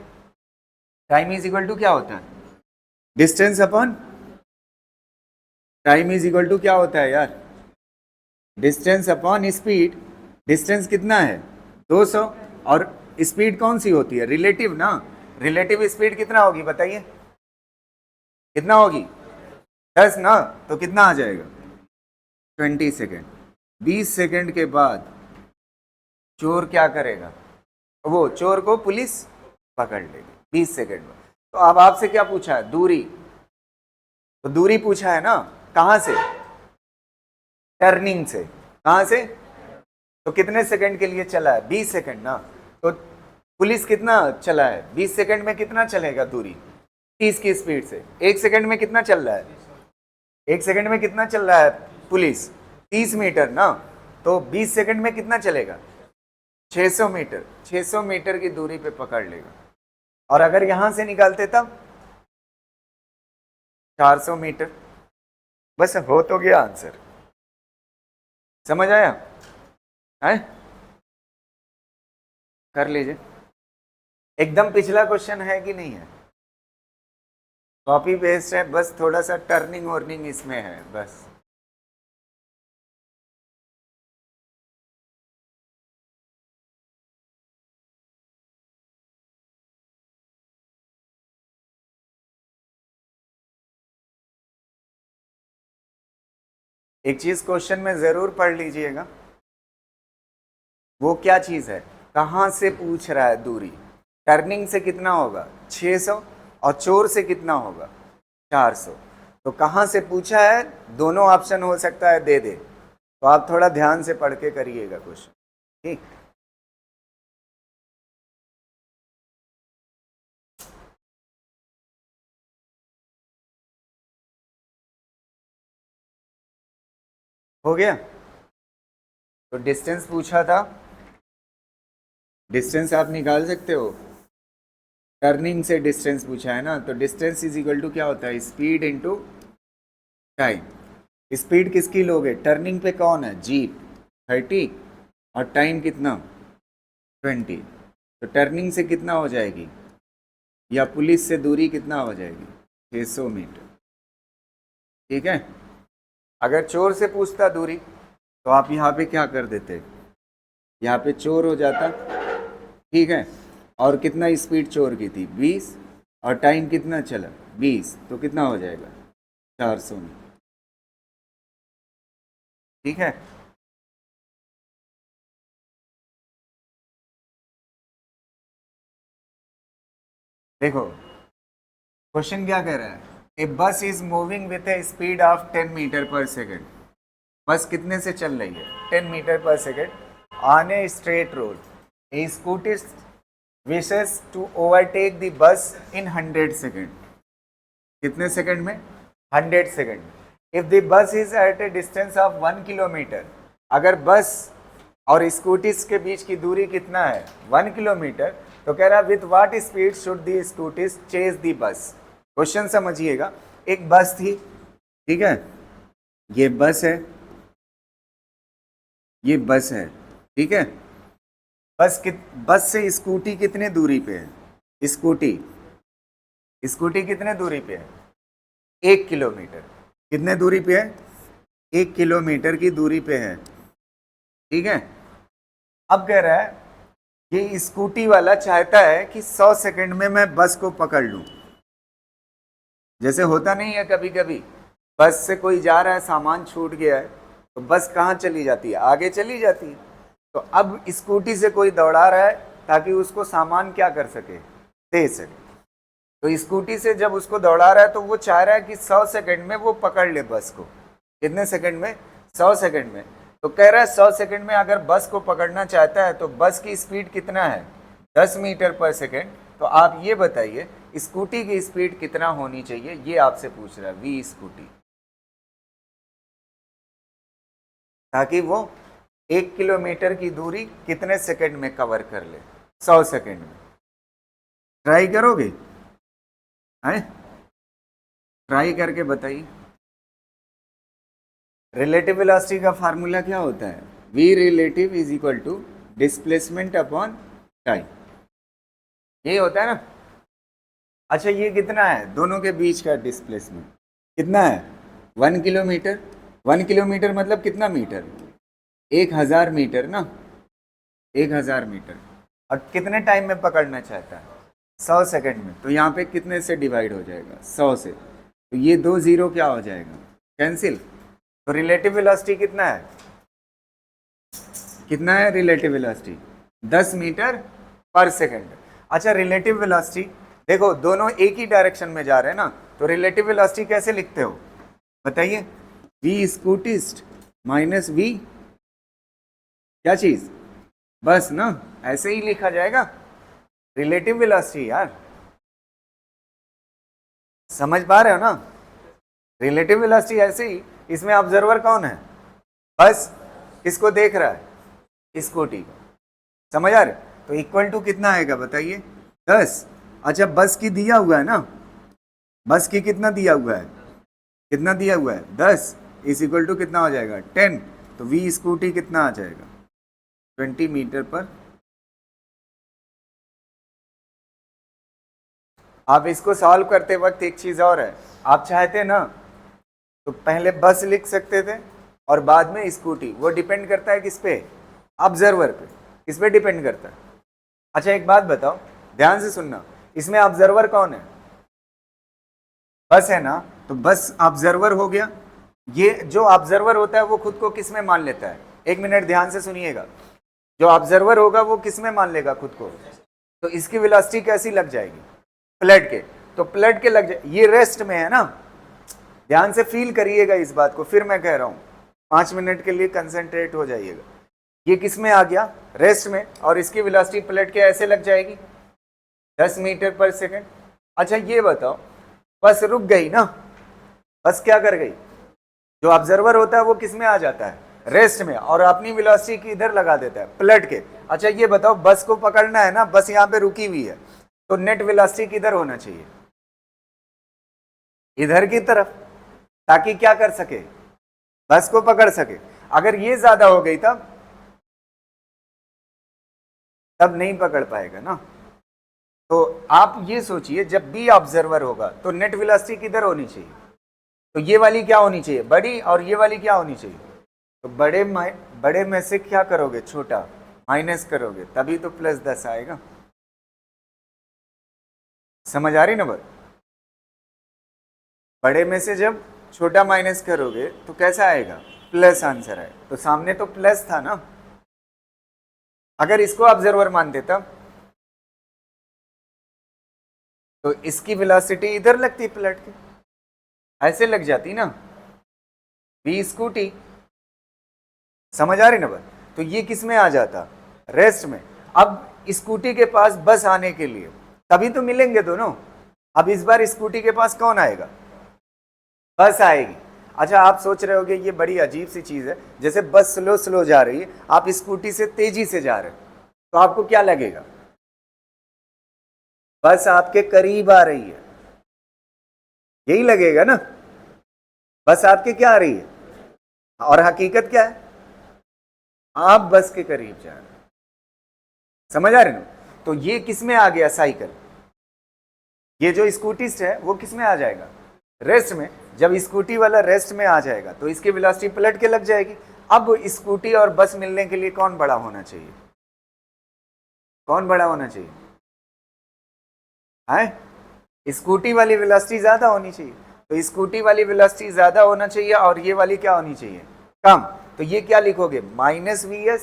टाइम इज इक्वल टू क्या होता है? Distance upon time is equal to क्या होता है यार? Distance upon speed. डिस्टेंस कितना है? 200। और स्पीड कौन सी होती है? रिलेटिव ना। रिलेटिव स्पीड कितना होगी बताइए? कितना होगी? 10 ना। तो कितना आ जाएगा? 20 सेकेंड। 20 सेकेंड के बाद चोर क्या करेगा? वो चोर को पुलिस पकड़ लेगी 20 सेकेंड में। तो अब आपसे क्या पूछा है? दूरी। तो दूरी पूछा है ना, कहां से? टर्निंग से। कहां से? तो कितने सेकंड के लिए चला है? 20 सेकंड ना। तो पुलिस कितना चला है? 20 सेकंड में कितना चलेगा दूरी? 30 की स्पीड से। 1 सेकंड में कितना चल रहा है? 1 सेकंड में कितना चल रहा है पुलिस? 30 मीटर ना। तो 20 सेकंड में कितना चलेगा? 600 मीटर। 600 मीटर की दूरी पे पकड़ लेगा। और अगर यहां से निकालते तब 400 मीटर। बस हो तो गया आंसर। समझ आया है? कर लीजिए। एकदम पिछला क्वेश्चन है कि नहीं है? कॉपी पेस्ट है, बस थोड़ा सा टर्निंग वर्निंग इसमें है बस। एक चीज क्वेश्चन में जरूर पढ़ लीजिएगा। वो क्या चीज है? कहां से पूछ रहा है दूरी? टर्निंग से कितना होगा? 600। और चोर से कितना होगा? 400। तो कहां से पूछा है? दोनों ऑप्शन हो सकता है दे दे। तो आप थोड़ा ध्यान से पढ़ के करिएगा क्वेश्चन। ठीक। हो गया? तो डिस्टेंस पूछा था। डिस्टेंस आप निकाल सकते हो। टर्निंग से डिस्टेंस पूछा है ना, तो डिस्टेंस इज इक्वल टू क्या होता है? Speed into time. स्पीड किसकी लोगे? टर्निंग पे कौन है? जीप 30। और टाइम कितना? 20। तो टर्निंग से कितना हो जाएगी? या पुलिस से दूरी कितना हो जाएगी? 600 मीटर। ठीक है। अगर चोर से पूछता दूरी तो आप यहाँ पे क्या कर देते? यहाँ पे चोर हो जाता। ठीक है। और कितना स्पीड चोर की थी? 20। और टाइम कितना चला? 20। तो कितना हो जाएगा? 400 में। ठीक है। देखो क्वेश्चन क्या कह रहा है? A bus is moving with a speed of 10 metre per second. Bus कितने से चल रही है? 10 metre per second on a straight road. A scootist wishes to overtake the bus in 100 second. कितने सेकेंड में? 100 second. If the bus is at a distance of 1 kilometre. अगर bus और scooties के बीच की दूरी कितना है? 1 किलोमीटर। तो कह रहा है with what speed should the scooties chase the bus. Question समझिएगा। एक बस थी। ठीक है। ये बस है, ये बस है। ठीक है। बस से स्कूटी कितने दूरी पे है? स्कूटी स्कूटी कितने दूरी पे है? 1 किलोमीटर। कितने दूरी पे है? 1 किलोमीटर की दूरी पे है। ठीक है। अब कह रहा है ये स्कूटी वाला चाहता है कि 100 सेकंड में मैं बस को पकड़ लूं। जैसे होता नहीं है कभी कभी बस से कोई जा रहा है, सामान छूट गया है, तो बस कहाँ चली जाती है? आगे चली जाती है। तो अब स्कूटी से कोई दौड़ा रहा है ताकि उसको सामान क्या कर सके? दे सके। तो स्कूटी से जब उसको दौड़ा रहा है तो वो चाह रहा है कि 100 सेकंड में वो पकड़ ले बस को। कितने सेकंड में? 100 सेकंड में। तो कह रहा है 100 सेकंड में अगर बस को पकड़ना चाहता है तो बस की स्पीड कितना है? 10 मीटर पर सेकंड। तो आप ये बताइए स्कूटी की स्पीड कितना होनी चाहिए ये आपसे पूछ रहा है, वी स्कूटी, ताकि वो 1 किलोमीटर की दूरी कितने सेकंड में कवर कर ले? 100 सेकंड में। ट्राई करोगे? हैं? ट्राई करके बताइए। रिलेटिव वेलोसिटी का फार्मूला क्या होता है? V relative is equal to displacement upon time, यही होता है ना। अच्छा ये कितना है दोनों के बीच का डिस्प्लेसमेंट? कितना है? 1 किलोमीटर। 1 किलोमीटर मतलब कितना मीटर? 1000 मीटर ना, 1000 मीटर। और कितने टाइम में पकड़ना चाहता है? 100 सेकंड में। तो यहाँ पे कितने से डिवाइड हो जाएगा? 100 से। तो ये 2 जीरो क्या हो जाएगा? कैंसिल। तो रिलेटिव वेलोसिटी कितना है? कितना है रिलेटिव वेलोसिटी? 10 मीटर पर सेकंड। अच्छा रिलेटिव वेलोसिटी देखो दोनों एक ही डायरेक्शन में जा रहे हैं ना, तो रिलेटिव वेलोसिटी कैसे लिखते हो बताइए? वी स्कूटिस्ट माइनस वी क्या चीज? बस ना, ऐसे ही लिखा जाएगा रिलेटिव वेलोसिटी। यार समझ पा रहे हो ना? रिलेटिव वेलोसिटी ऐसे ही। इसमें ऑब्जर्वर कौन है? बस। किसको देख रहा है? स्कूटी को। समझ आ रहे? तो इक्वल टू कितना आएगा बताइए? 10। अच्छा बस की दिया हुआ है ना, बस की कितना दिया हुआ है? कितना दिया हुआ है? 10 इज इक्वल टू कितना हो जाएगा? 10। तो वी स्कूटी कितना आ जाएगा? 20 मीटर पर। आप इसको सॉल्व करते वक्त एक चीज और है, आप चाहते ना तो पहले बस लिख सकते थे और बाद में स्कूटी। वो डिपेंड करता है किस पे? ऑब्जर्वर पे। किस पे डिपेंड करता है? अच्छा एक बात बताओ, ध्यान से सुनना, इसमें ऑब्जर्वर कौन है? बस है ना, तो बस ऑब्जर्वर हो गया। ये जो ऑब्जर्वर होता है वो खुद को किस में मान लेता है? एक मिनट ध्यान से सुनिएगा। जो ऑब्जर्वर होगा वो किस में मान लेगा खुद को? तो इसकी वेलोसिटी कैसी लग जाएगी? पलट के। तो पलट के लग जाए, ये रेस्ट में है ना, ध्यान से फील करिएगा इस बात को, फिर मैं कह रहा हूं 5 मिनट के लिए कंसंट्रेट हो जाइएगा। ये किस में आ गया? रेस्ट में। और इसकी वेलोसिटी पलट के ऐसे लग जाएगी 10 मीटर पर सेकंड। अच्छा ये बताओ, बस रुक गई ना, बस क्या कर गई? जो ऑब्जर्वर होता है वो किस में आ जाता है? रेस्ट में, और अपनी वेलोसिटी की इधर लगा देता है पलट के। अच्छा ये बताओ, बस को पकड़ना है ना, बस यहाँ पे रुकी हुई है, तो नेट वेलोसिटी किधर होना चाहिए? इधर की तरफ, ताकि क्या कर सके? बस को पकड़ सके। अगर ये ज्यादा हो गई तब नहीं पकड़ पाएगा ना। तो आप ये सोचिए, जब भी ऑब्जर्वर होगा तो नेट वेलोसिटी किधर होनी चाहिए? तो ये वाली क्या होनी चाहिए? बड़ी। और ये वाली क्या होनी चाहिए? तो बड़े में से क्या करोगे? छोटा माइनस करोगे, तभी तो +10 आएगा। समझ आ रही ना बात? बड़े में से जब छोटा माइनस करोगे तो कैसा आएगा? प्लस आंसर है। तो सामने तो प्लस था ना, अगर इसको ऑब्जर्वर मान देता तो इसकी वेलोसिटी इधर लगती पलट के, ऐसे लग जाती ना, वी स्कूटी। समझ आ रही ना बात? तो ये किस में आ जाता? रेस्ट में। अब स्कूटी के पास बस आने के लिए तभी तो मिलेंगे दोनों। अब इस बार स्कूटी के पास कौन आएगा? बस आएगी। अच्छा आप सोच रहे होगे ये बड़ी अजीब सी चीज है, जैसे बस स्लो स्लो जा रही है, आप स्कूटी से तेजी से जा रहे हो, तो आपको क्या लगेगा? बस आपके करीब आ रही है, यही लगेगा ना। बस आपके क्या आ रही है, और हकीकत क्या है? आप बस के करीब जा रहे हो। समझ आ रहे ना? तो ये किस में आ गया? साइकिल। ये जो स्कूटिस्ट है वो किस में आ जाएगा? रेस्ट में। जब स्कूटी वाला रेस्ट में आ जाएगा तो इसकी वेलोसिटी पलट के लग जाएगी। अब स्कूटी और बस मिलने के लिए कौन बड़ा होना चाहिए? कौन बड़ा होना चाहिए? है स्कूटी वाली वेलोसिटी ज्यादा होनी चाहिए। तो स्कूटी वाली वेलोसिटी ज्यादा होना चाहिए और ये वाली क्या होनी चाहिए? कम। तो ये क्या लिखोगे? -vs,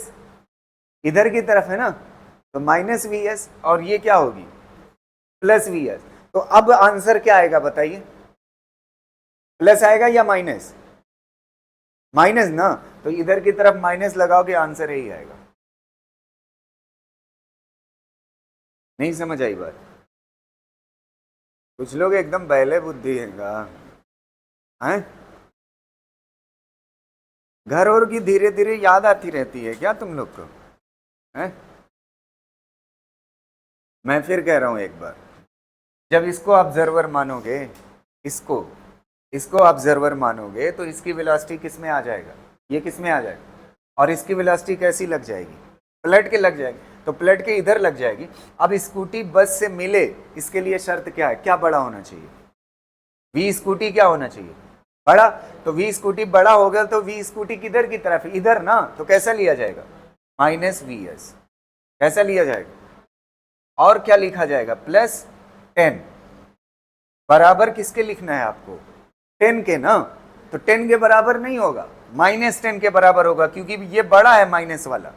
इधर की तरफ है ना, तो -vs, और ये क्या होगी? +vs। तो अब आंसर क्या आएगा बताइए? प्लस आएगा या माइनस? माइनस ना, तो इधर की तरफ माइनस लगाओगे, आंसर यही आएगा। नहीं समझ आई बात? कुछ लोग एकदम बैले बुद्धि हैं। घर और की धीरे धीरे याद आती रहती है क्या तुम लोग को? हैं? मैं फिर कह रहा हूं एक बार, जब इसको ऑब्जर्वर मानोगे, इसको इसको ऑब्जर्वर मानोगे तो इसकी वेलोसिटी किस में आ जाएगा? ये किस में आ जाएगा? और इसकी वेलोसिटी कैसी लग जाएगी? पलट के लग जाएगी। तो पलट के इधर लग जाएगी। अब स्कूटी बस से मिले, इसके लिए शर्त क्या है? क्या बड़ा होना चाहिए? वी स्कूटी क्या होना चाहिए? बड़ा। तो वी स्कूटी बड़ा होगा तो वी स्कूटी किधर की तरफ? इधर ना। तो कैसा लिया जाएगा? -vs। कैसा लिया जाएगा? और क्या लिखा जाएगा? +10। बराबर किसके लिखना है आपको? 10 के ना। तो 10 के बराबर नहीं होगा, -10 के बराबर होगा, क्योंकि ये बड़ा है माइनस वाला।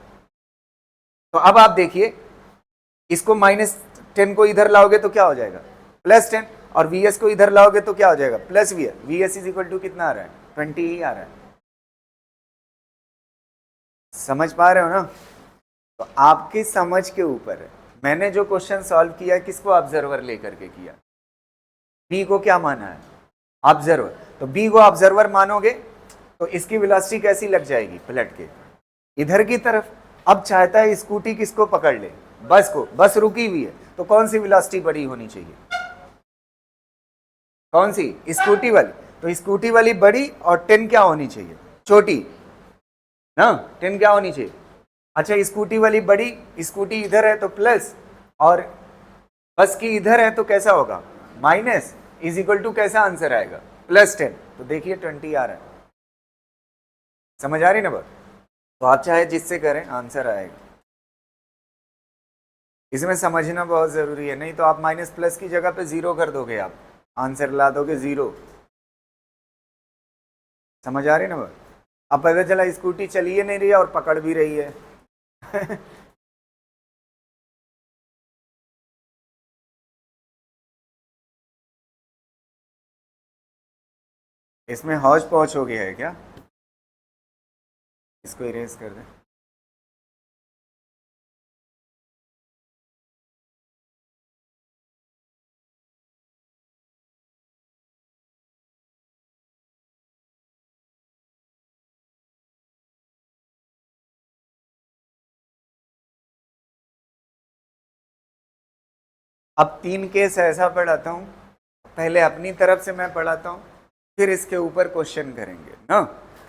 तो अब आप देखिए, इसको -10 को इधर लाओगे तो क्या हो जाएगा? +10। और vs को इधर लाओगे तो क्या हो जाएगा? +vs। vs is equal to कितना आ रहा है? 20 ही आ रहा है। समझ पा रहे हो ना? तो आपकी समझ के ऊपर है। मैंने जो क्वेश्चन सॉल्व किया, किसको ऑब्जर्वर लेकर के किया? बी को क्या माना है? ऑब्जर्वर। तो बी को ऑब्जर्वर मानोगे तो इसकी वेलोसिटी कैसी लग जाएगी? पलट के इधर की तरफ। अब चाहता है स्कूटी किसको पकड़ ले? बस को। बस रुकी हुई है, तो कौन सी वेलोसिटी बड़ी होनी चाहिए? कौन सी? स्कूटी वाली। तो स्कूटी वाली बड़ी और 10 क्या होनी चाहिए? छोटी ना। 10 क्या होनी चाहिए? अच्छा, स्कूटी वाली बड़ी, स्कूटी इधर है तो प्लस, और बस की इधर है तो कैसा होगा? माइनस। इज इक्वल टू कैसा आंसर आएगा? +10। तो देखिए 20 आ रहा है। समझ आ रही ना बात? तो आप चाहे जिससे करें, आंसर आएगा। इसमें समझना बहुत जरूरी है, नहीं तो आप माइनस प्लस की जगह पे 0 कर दोगे, आप आंसर ला दोगे 0। समझ आ रही ना बात? अब पता चला स्कूटी चलिए नहीं रही है और पकड़ भी रही है। इसमें हौच पौच हो गया है क्या? इसको इरेज कर दें। अब 3 केस ऐसा पढ़ाता हूं, पहले अपनी तरफ से मैं पढ़ाता हूं, फिर इसके ऊपर क्वेश्चन करेंगे ना।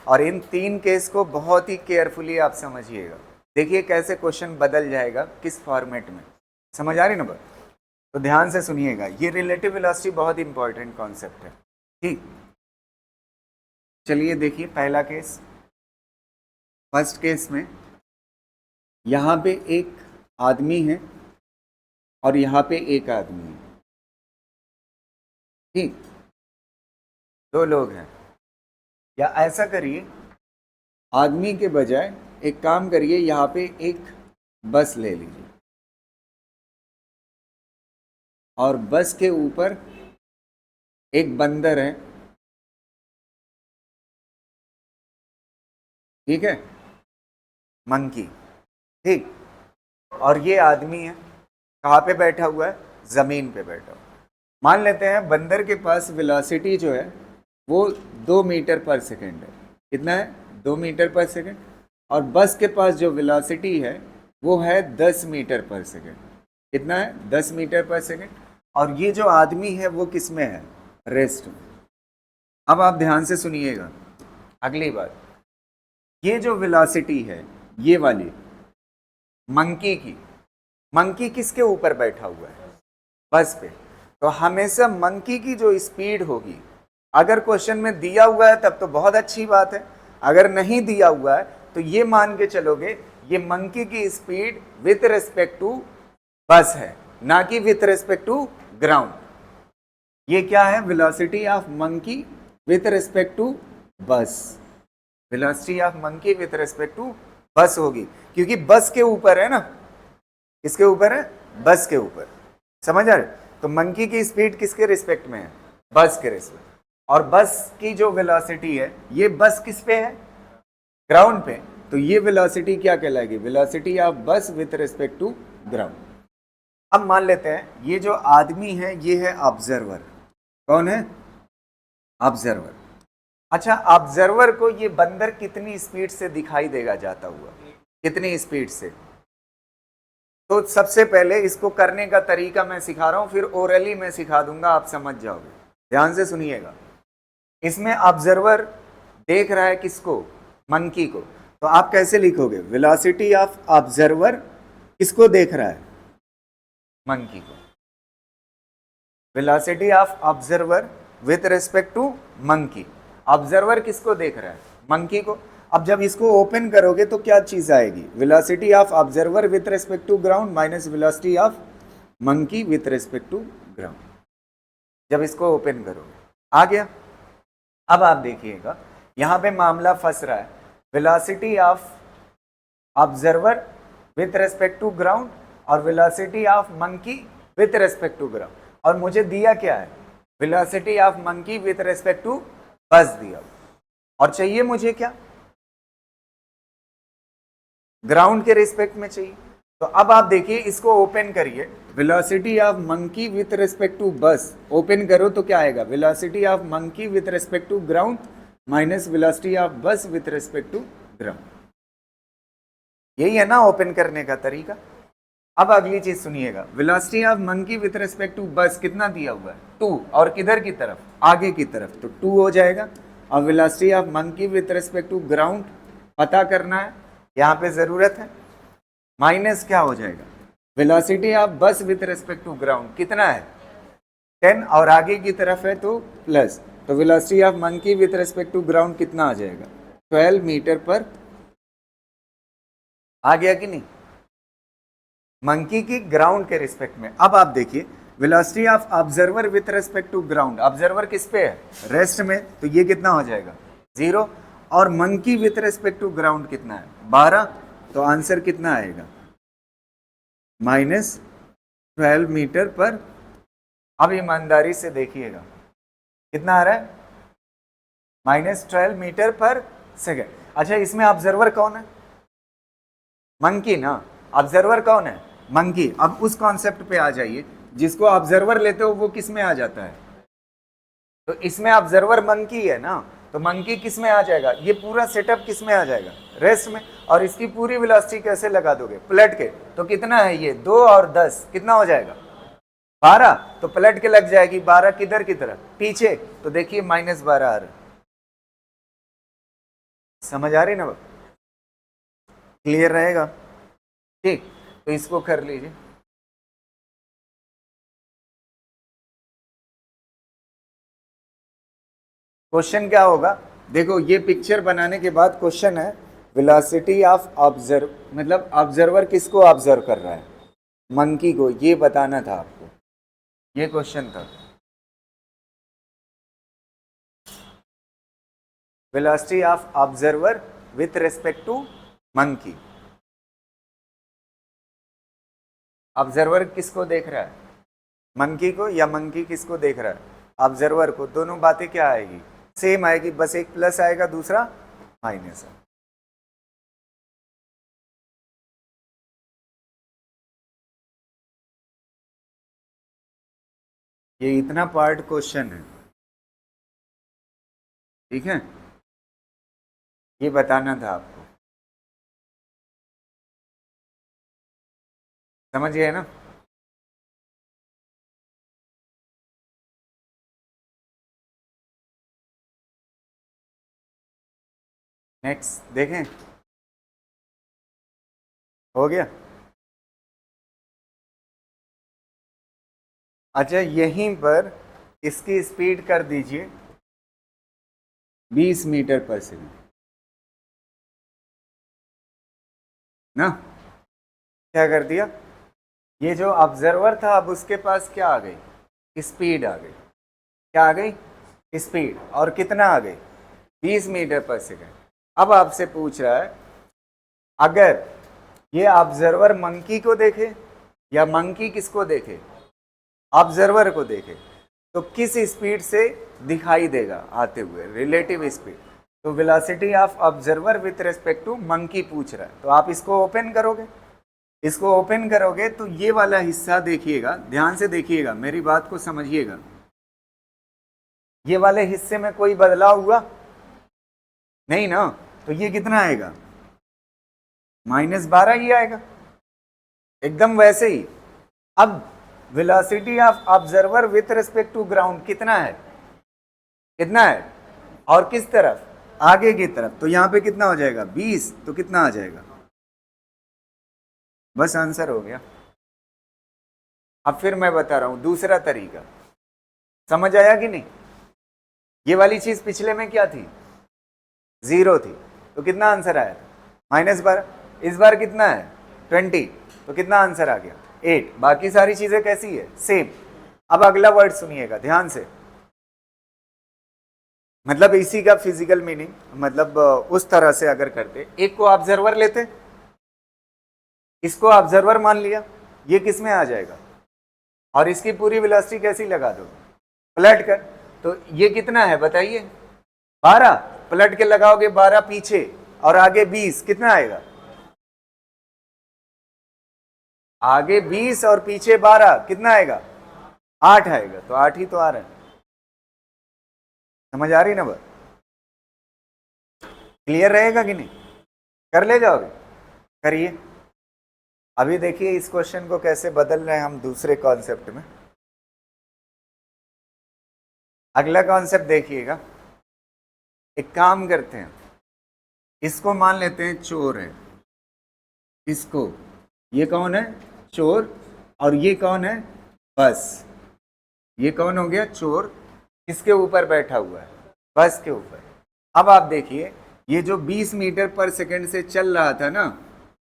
और इन 3 केस को बहुत ही केयरफुली आप समझिएगा। देखिए कैसे क्वेश्चन बदल जाएगा, किस फॉर्मेट में। समझ आ रही ना बात? तो ध्यान से सुनिएगा। ये रिलेटिव वेलोसिटी बहुत इंपॉर्टेंट कॉन्सेप्ट है। ठीक, चलिए देखिए पहला केस। फर्स्ट केस में यहां पे एक आदमी है और यहां पे एक आदमी है। ठीक, 2 लोग हैं। या ऐसा करिए, आदमी के बजाय एक काम करिए, यहां पे एक बस ले लीजिए और बस के ऊपर एक बंदर है। ठीक है, मंकी। ठीक, और ये आदमी है, कहाँ पे बैठा हुआ है? जमीन पे बैठा हुआ। मान लेते हैं बंदर के पास वेलोसिटी जो है वो 2 मीटर पर सेकेंड है। कितना है? 2 मीटर पर सेकेंड। और बस के पास जो वेलोसिटी है वो है 10 मीटर पर सेकेंड। कितना है? 10 मीटर पर सेकेंड। और ये जो आदमी है वो किस में है? रेस्ट में। अब आप ध्यान से सुनिएगा अगली बात। ये जो वेलोसिटी है, ये वाली मंकी की, मंकी किसके ऊपर बैठा हुआ है? बस पे। तो हमेशा मंकी की जो स्पीड होगी, अगर क्वेश्चन में दिया हुआ है तब तो बहुत अच्छी बात है, अगर नहीं दिया हुआ है तो ये मान के चलोगे ये मंकी की स्पीड विथ रिस्पेक्ट टू बस है, ना कि विथ रिस्पेक्ट टू ग्राउंड। ये क्या है? Velocity of monkey with respect to bus. Velocity of monkey with respect to bus होगी, क्योंकि बस के ऊपर है ना। किसके ऊपर है? बस के ऊपर। समझ आ रहे? तो मंकी की स्पीड किसके रिस्पेक्ट में है? बस के रिस्पेक्ट। और बस की जो वेलोसिटी है, ये बस किस पे है? ग्राउंड पे। तो ये वेलोसिटी क्या कहलाएगी? Velocity of bus with respect to ground. अब मान लेते हैं ये जो आदमी है ये है ऑब्जर्वर। कौन है? ऑब्जर्वर। अच्छा, ऑब्जर्वर को ये बंदर कितनी स्पीड से दिखाई देगा जाता हुआ? कितनी स्पीड से? तो सबसे पहले इसको करने का तरीका मैं सिखा रहा हूं, फिर ओरली मैं सिखा दूंगा, आप समझ जाओगे। ध्यान से सुनिएगा। इसमें ऑब्जर्वर देख रहा है किसको? मंकी को। तो आप कैसे लिखोगे? वेलोसिटी ऑफ ऑब्जर्वर किसको देख रहा है? मंकी को। Velocity of observer with respect to monkey. Observer किसको देख रहा है? मंकी को। अब जब इसको ओपन करोगे तो क्या चीज आएगी? Velocity of observer with respect to ground minus velocity of monkey with respect to ground. जब इसको ओपन करोगे आ गया। अब आप देखिएगा यहां पे मामला फंस रहा है। Velocity of observer with respect to ground और velocity of monkey with respect to ground, और मुझे दिया क्या है? Velocity of monkey with respect to bus दिया, और चाहिए मुझे क्या? ग्राउंड के रिस्पेक्ट में चाहिए। तो अब आप देखिए इसको ओपन करिए। Velocity of monkey with respect to bus open करो तो क्या आएगा? Velocity of monkey with respect to ground minus velocity of bus with respect to ground. यही है ना ओपन करने का तरीका। अब अगली चीज सुनिएगा। Velocity of monkey with respect to bus कितना दिया हुआ है? 2, और किधर की तरफ? आगे की तरफ, तो 2 हो जाएगा। और velocity of monkey with respect to ground पता करना है, यहाँ पे जरूरत है। माइनस क्या हो जाएगा? Velocity of bus with respect to ground कितना है? 10, और आगे की तरफ है तो प्लस। तो velocity of monkey with respect to ground कितना आ जाएगा? 12 मीटर पर। आ गया कि नहीं? मंकी की ग्राउंड के रिस्पेक्ट में। अब आप देखिए velocity of observer with respect to ground, observer किस पे है? रेस्ट में, तो ये कितना हो जाएगा? 0। और monkey with respect to ground कितना है? 12। तो आंसर कितना आएगा? माइनस 12 मीटर पर। अब ईमानदारी से देखिएगा कितना आ रहा है? Minus 12 metre per second. अच्छा, इसमें ऑब्जर्वर कौन है? मंकी ना। ऑब्जर्वर कौन है? मंकी। अब उस कॉन्सेप्ट पे आ जाइए, जिसको ऑब्जर्वर लेते हो वो किस में आ जाता है? तो इसमें ऑब्जर्वर मंकी है ना, तो मंकी किस में आ जाएगा? ये पूरा सेटअप किस में आ जाएगा? रेस्ट में। और इसकी पूरी वेलोसिटी कैसे लगा दोगे? पलट के। तो कितना है ये? 2 और 10 कितना हो जाएगा? 12। तो पलट के लग जाएगी। 12 किधर की तरफ? पीछे। तो देखिए माइनस 12 आ रहा। समझ आ रही ना? क्लियर रहेगा? ठीक, तो इसको कर लीजिए। क्वेश्चन क्या होगा? देखो ये पिक्चर बनाने के बाद क्वेश्चन है वेलोसिटी ऑफ ऑब्जर्व, मतलब ऑब्जर्वर किसको ऑब्जर्व कर रहा है? मंकी को। ये बताना था आपको, ये क्वेश्चन था। Velocity of observer with respect to monkey. Observer किसको देख रहा है? मंकी को, या मंकी किसको देख रहा है? ऑब्जर्वर को। दोनों बातें क्या आएगी? सेम आएगी, बस एक प्लस आएगा, दूसरा माइनस है। ये इतना पार्ट क्वेश्चन है, ठीक है? ये बताना था आपको। समझ गए ना? नेक्स्ट देखें। हो गया? अच्छा, यहीं पर इसकी स्पीड कर दीजिए 20 मीटर पर सेकेंड ना। क्या कर दिया? ये जो ऑब्जर्वर था अब उसके पास क्या आ गई? स्पीड आ गई। क्या आ गई? स्पीड। और कितना आ गई? 20 मीटर पर सेकेंड। अब आपसे पूछ रहा है अगर ये ऑब्जर्वर मंकी को देखे या मंकी किसको देखे? ऑब्जर्वर को देखे, तो किस स्पीड से दिखाई देगा आते हुए? Relative speed. तो velocity of observer with respect to monkey पूछ रहा है, तो आप इसको ओपन करोगे इसको ओपन करोगे तो ये वाला हिस्सा देखिएगा, ध्यान से देखिएगा, मेरी बात को समझिएगा। ये वाले हिस्से में कोई बदलाव हुआ नहीं ना, तो ये कितना आएगा, -12 ही आएगा, एकदम वैसे ही। अब velocity of observer with respect to ground कितना है, कितना है, और किस तरफ, आगे की तरफ, तो यहां पे कितना हो जाएगा 20, तो कितना आ जाएगा, बस आंसर हो गया। अब फिर मैं बता रहा हूं दूसरा तरीका, समझ आया कि नहीं। ये वाली चीज पिछले में क्या थी, 0 थी, तो कितना आंसर आया था, -12। इस बार कितना है 20, तो कितना आंसर आ गया 8। बाकी सारी चीजें कैसी है, सेम। अब अगला वर्ड सुनिएगा ध्यान से, मतलब इसी का फिजिकल मीनिंग, मतलब उस तरह से अगर करते, एक को ऑब्जर्वर लेते, इसको ऑब्जर्वर मान लिया, ये किस में आ जाएगा, और इसकी पूरी वेलोसिटी कैसी लगा दो, पलट कर, तो ये कितना है बताइए, 12, पलट के लगाओगे 12 पीछे और आगे 20, कितना आएगा, आगे 20 और पीछे 12, कितना आएगा, 8 आएगा, तो 8 ही तो आ रहा है। समझ आ रही ना बात, क्लियर रहेगा कि नहीं, कर ले जाओगे, करिए। अभी देखिए इस क्वेश्चन को कैसे बदल रहे हैं हम दूसरे कॉन्सेप्ट में। अगला कॉन्सेप्ट देखिएगा, एक काम करते हैं, इसको मान लेते हैं चोर है, इसको, ये कौन है, चोर, और ये कौन है, बस, ये कौन हो गया, चोर, इसके ऊपर बैठा हुआ है, बस के ऊपर। अब आप देखिए, ये जो 20 मीटर पर सेकंड से चल रहा था ना,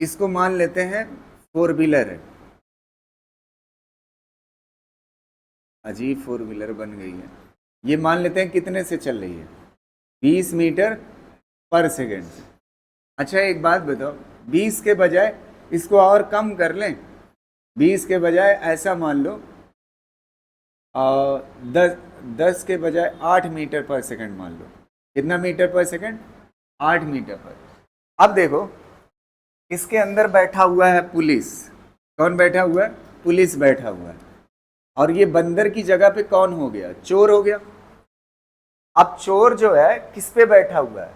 इसको मान लेते हैं 4 व्हीलर है, अजीब 4 व्हीलर बन गई है, ये मान लेते हैं कितने से चल रही है, 20 मीटर पर सेकंड से। अच्छा एक बात बताओ, 20 के बजाय इसको और कम कर लें, 20 के बजाय ऐसा मान लो, 10 के बजाय 8 मीटर पर सेकंड मान लो, कितना मीटर पर सेकंड, 8 मीटर पर। अब देखो इसके अंदर बैठा हुआ है पुलिस, कौन बैठा हुआ है, पुलिस बैठा हुआ है, और ये बंदर की जगह पे कौन हो गया, चोर हो गया। अब चोर जो है किस पे बैठा हुआ है,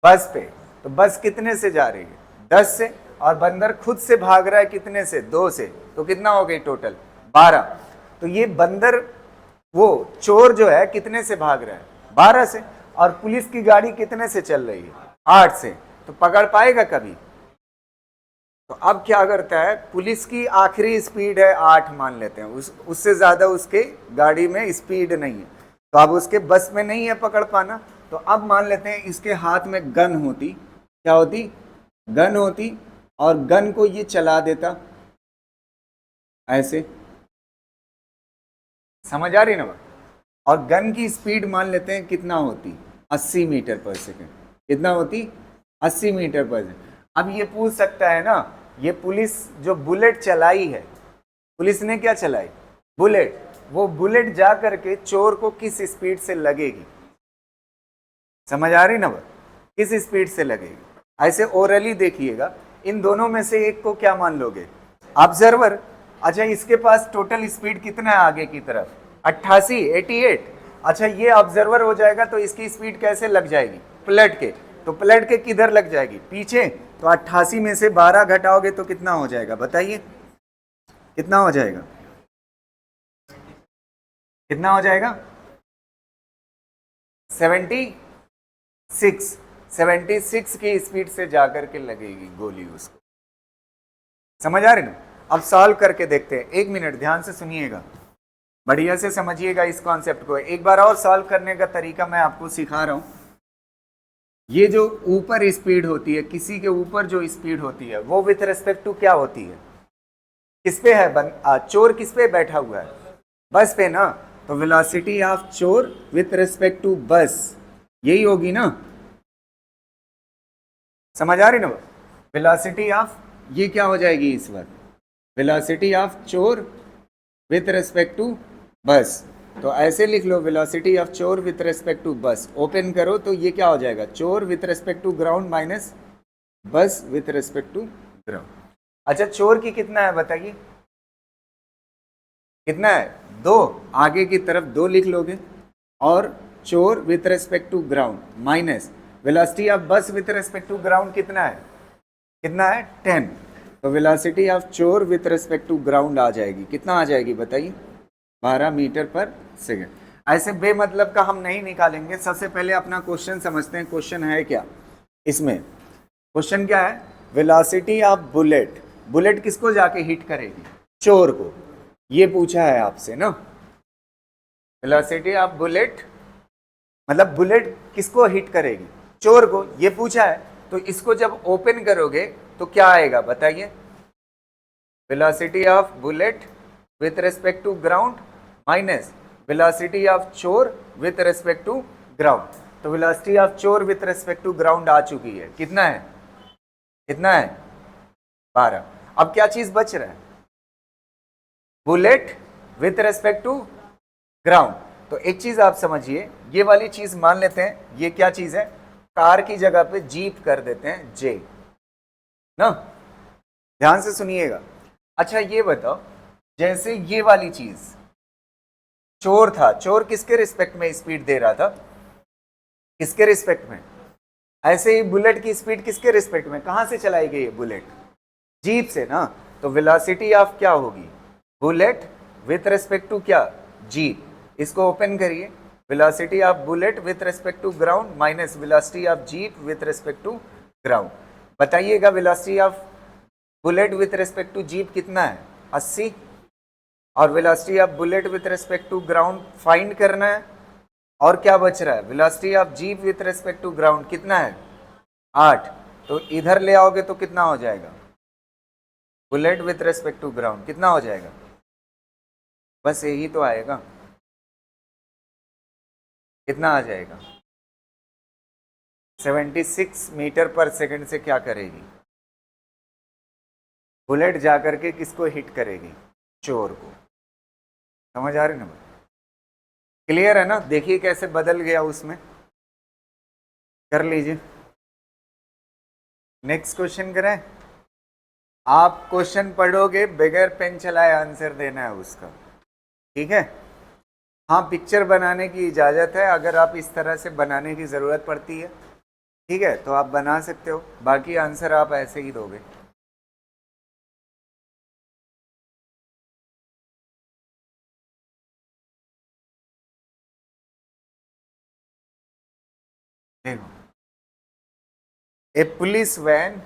बस पे, तो बस कितने से जा रही है, 10 से, और बंदर खुद से भाग रहा है कितने से, 2 से, तो कितना हो गई टोटल, 12। तो ये बंदर, वो चोर जो है कितने से भाग रहा है, 12 से, और पुलिस की गाड़ी कितने से चल रही है, 8 से, तो पकड़ पाएगा कभी। तो अब क्या करता है, पुलिस की आखिरी स्पीड है 8 मान लेते हैं, उससे ज्यादा उसके गाड़ी में स्पीड नहीं है, तो अब उसके बस में नहीं है पकड़ पाना। तो अब मान लेते हैं इसके हाथ में गन होती, क्या होती, गन होती, और गन को ये चला देता ऐसे, समझ आ रही ना बात। और गन की स्पीड मान लेते हैं कितना होती, 80 मीटर पर सेकंड, कितना होती, 80 मीटर पर सेकंड। अब ये पूछ सकता है ना, ये पुलिस जो बुलेट चलाई है, पुलिस ने क्या चलाई, बुलेट, वो बुलेट जा करके चोर को किस स्पीड से लगेगी, समझ आ रही ना बात, किस स्पीड से लगेगी। ऐसे ओरली देखिएगा, इन दोनों में से एक को क्या मान लोगे, ऑब्जर्वर। अच्छा इसके पास टोटल स्पीड कितना है आगे की तरफ, 88। अच्छा ये ऑब्जर्वर हो जाएगा, तो इसकी स्पीड कैसे लग जाएगी, पलट के, तो पलट के किधर लग जाएगी, पीछे, तो 88 में से 12 घटाओगे तो कितना हो जाएगा बताइए, कितना हो जाएगा, कितना हो जाएगा, 76 की स्पीड से जाकर के लगेगी गोली उसको, समझ आ रही ना। अब सॉल्व करके देखते हैं, 1 मिनट ध्यान से सुनिएगा, बढ़िया से समझिएगा इस कॉन्सेप्ट को। एक बार और सॉल्व करने का तरीका मैं आपको सिखा रहा हूं। ये जो ऊपर स्पीड होती है, किसी के ऊपर जो स्पीड होती है, वो विथ रेस्पेक्ट टू क्या होती है, किस पे है, चोर किस पे बैठा हुआ है, बस पे ना, तो वेलोसिटी ऑफ चोर विथ रेस्पेक्ट टू बस यही होगी ना, समझ आ रही ना। वेलोसिटी ऑफ, ये क्या हो जाएगी इस वक्त, वेलोसिटी ऑफ चोर विथ रेस्पेक्ट टू बस, तो ऐसे लिख लो, वेलोसिटी ऑफ चोर with respect to bus, open करो तो ये क्या हो जाएगा, चोर with respect to ground minus bus with respect to ground. अच्छा चोर की कितना है बताइए, कितना है? 2, आगे की तरफ 2 लिख लोगे, और चोर with respect to ground minus velocity of bus with respect to ground कितना है, कितना है? 10। तो वेलोसिटी ऑफ चोर विथ रेस्पेक्ट टू ग्राउंड आ जाएगी, कितना आ जाएगी बताइए? 12 मीटर पर सेकेंड। ऐसे बेमतलब का हम नहीं निकालेंगे, सबसे पहले अपना क्वेश्चन समझते हैं, क्वेश्चन है क्या इसमें? क्वेश्चन क्या है? वेलोसिटी ऑफ बुलेट, बुलेट किसको जाके हिट करेगी? चोर को, ये पूछा है आपसे ना। वेलोसिटी ऑफ बुलेट मतलब बुलेट किसको हिट करेगी? चोर को, ये पूछा है। तो इसको जब ओपन करोगे तो क्या आएगा बताइए? Velocity of bullet with respect to ground minus velocity of चोर विथ रेस्पेक्ट टू ग्राउंड। तो वेलोसिटी ऑफ चोर विथ रेस्पेक्ट टू ग्राउंड आ चुकी है, कितना है? कितना है? 12। अब क्या चीज बच रहा है? Bullet with respect to ground. तो एक चीज आप समझिए, ये वाली चीज मान लेते हैं, ये क्या चीज है? कार की जगह पे जीप कर देते हैं, जे ना, ध्यान से सुनिएगा। अच्छा ये बताओ, जैसे ये वाली चीज चोर था, चोर किसके रिस्पेक्ट में स्पीड दे रहा था? किसके रिस्पेक्ट में? ऐसे ही बुलेट की स्पीड किसके रिस्पेक्ट में, कहां से चलाई गई है बुलेट? जीप से ना। तो वेलोसिटी ऑफ क्या होगी? बुलेट विथ रेस्पेक्ट टू क्या? जीप। इसको ओपन करिए, velocity of bullet with respect to ground minus velocity of jeep with respect to ground. बताइएगा velocity of bullet with respect to jeep कितना है? 80। और velocity of bullet with respect to ground find करना है। और क्या बच रहा है? Velocity of jeep with respect to ground कितना है? 8। तो इधर ले आओगे तो कितना हो जाएगा? Bullet with respect to ground कितना हो जाएगा? बस यही तो आएगा। कितना आ जाएगा? 76 मीटर पर सेकंड से क्या करेगी बुलेट? जाकर के किसको हिट करेगी? चोर को। समझ आ रही ना? क्लियर है ना? देखिए कैसे बदल गया उसमें। कर लीजिए, नेक्स्ट क्वेश्चन करें। आप क्वेश्चन पढ़ोगे, बगैर पेन चलाए आंसर देना है उसका, ठीक है? हाँ, पिक्चर बनाने की इजाज़त है, अगर आप इस तरह से बनाने की ज़रूरत पड़ती है, ठीक है, तो आप बना सकते हो, बाकी आंसर आप ऐसे ही दोगे। देखो, a police van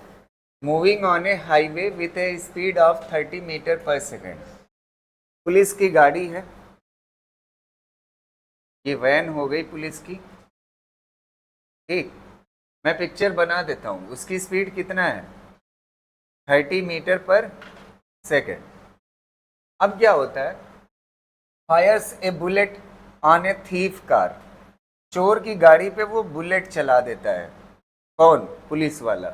moving on a highway with a speed of 30 metre per second. Police की गाड़ी है, ये वैन हो गई पुलिस की, ठीक। मैं पिक्चर बना देता हूँ, उसकी स्पीड कितना है? 30 मीटर पर सेकेंड। अब क्या होता है? Fires a bullet on a thief car. चोर की गाड़ी पे वो बुलेट चला देता है। कौन? पुलिस वाला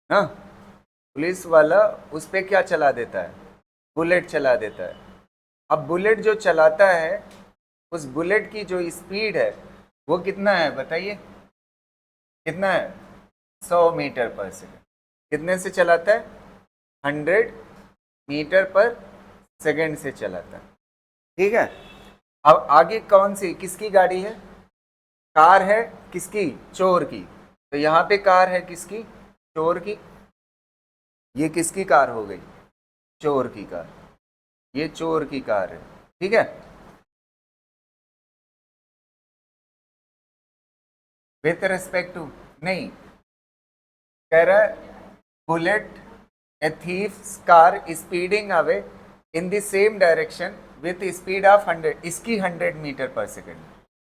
ना। पुलिस वाला उस पे क्या चला देता है? बुलेट चला देता है। अब बुलेट जो चलाता है, उस बुलेट की जो स्पीड है वो कितना है बताइए? कितना है? 100 मीटर पर सेकेंड। कितने से चलाता है? 100 मीटर पर सेकेंड से चलाता है, ठीक है। अब आगे कौन सी, किसकी गाड़ी है? कार है, किसकी? चोर की। तो यहाँ पे कार है किसकी? चोर की। ये किसकी कार हो गई? चोर की कार। ये चोर की कार है, ठीक है। विथ रेस्पेक्ट टू नहीं, कह रहा है bullet A thieves car speeding away in the same direction with speed of 100। इसकी 100 मीटर पर सेकेंड,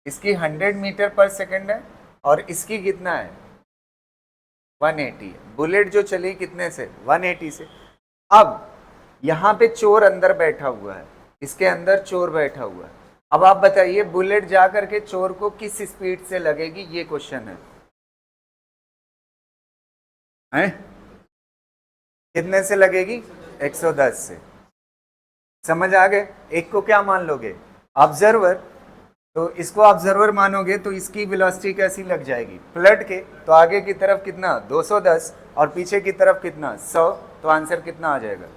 इसकी 100 मीटर पर सेकेंड है, और इसकी कितना है? 180। बुलेट जो चली कितने से? 180 से। अब यहाँ पे चोर अंदर बैठा हुआ है, इसके अंदर चोर बैठा हुआ है। अब आप बताइए बुलेट जा करके चोर को किस स्पीड से लगेगी, ये क्वेश्चन है? कितने से लगेगी? 110 से। समझ आ गए? एक को क्या मान लोगे? ऑब्जर्वर। तो इसको ऑब्जर्वर मानोगे तो इसकी वेलोसिटी कैसी लग जाएगी, पलट के तो आगे की तरफ कितना 210 और पीछे की तरफ कितना 100, तो आंसर कितना आ जाएगा,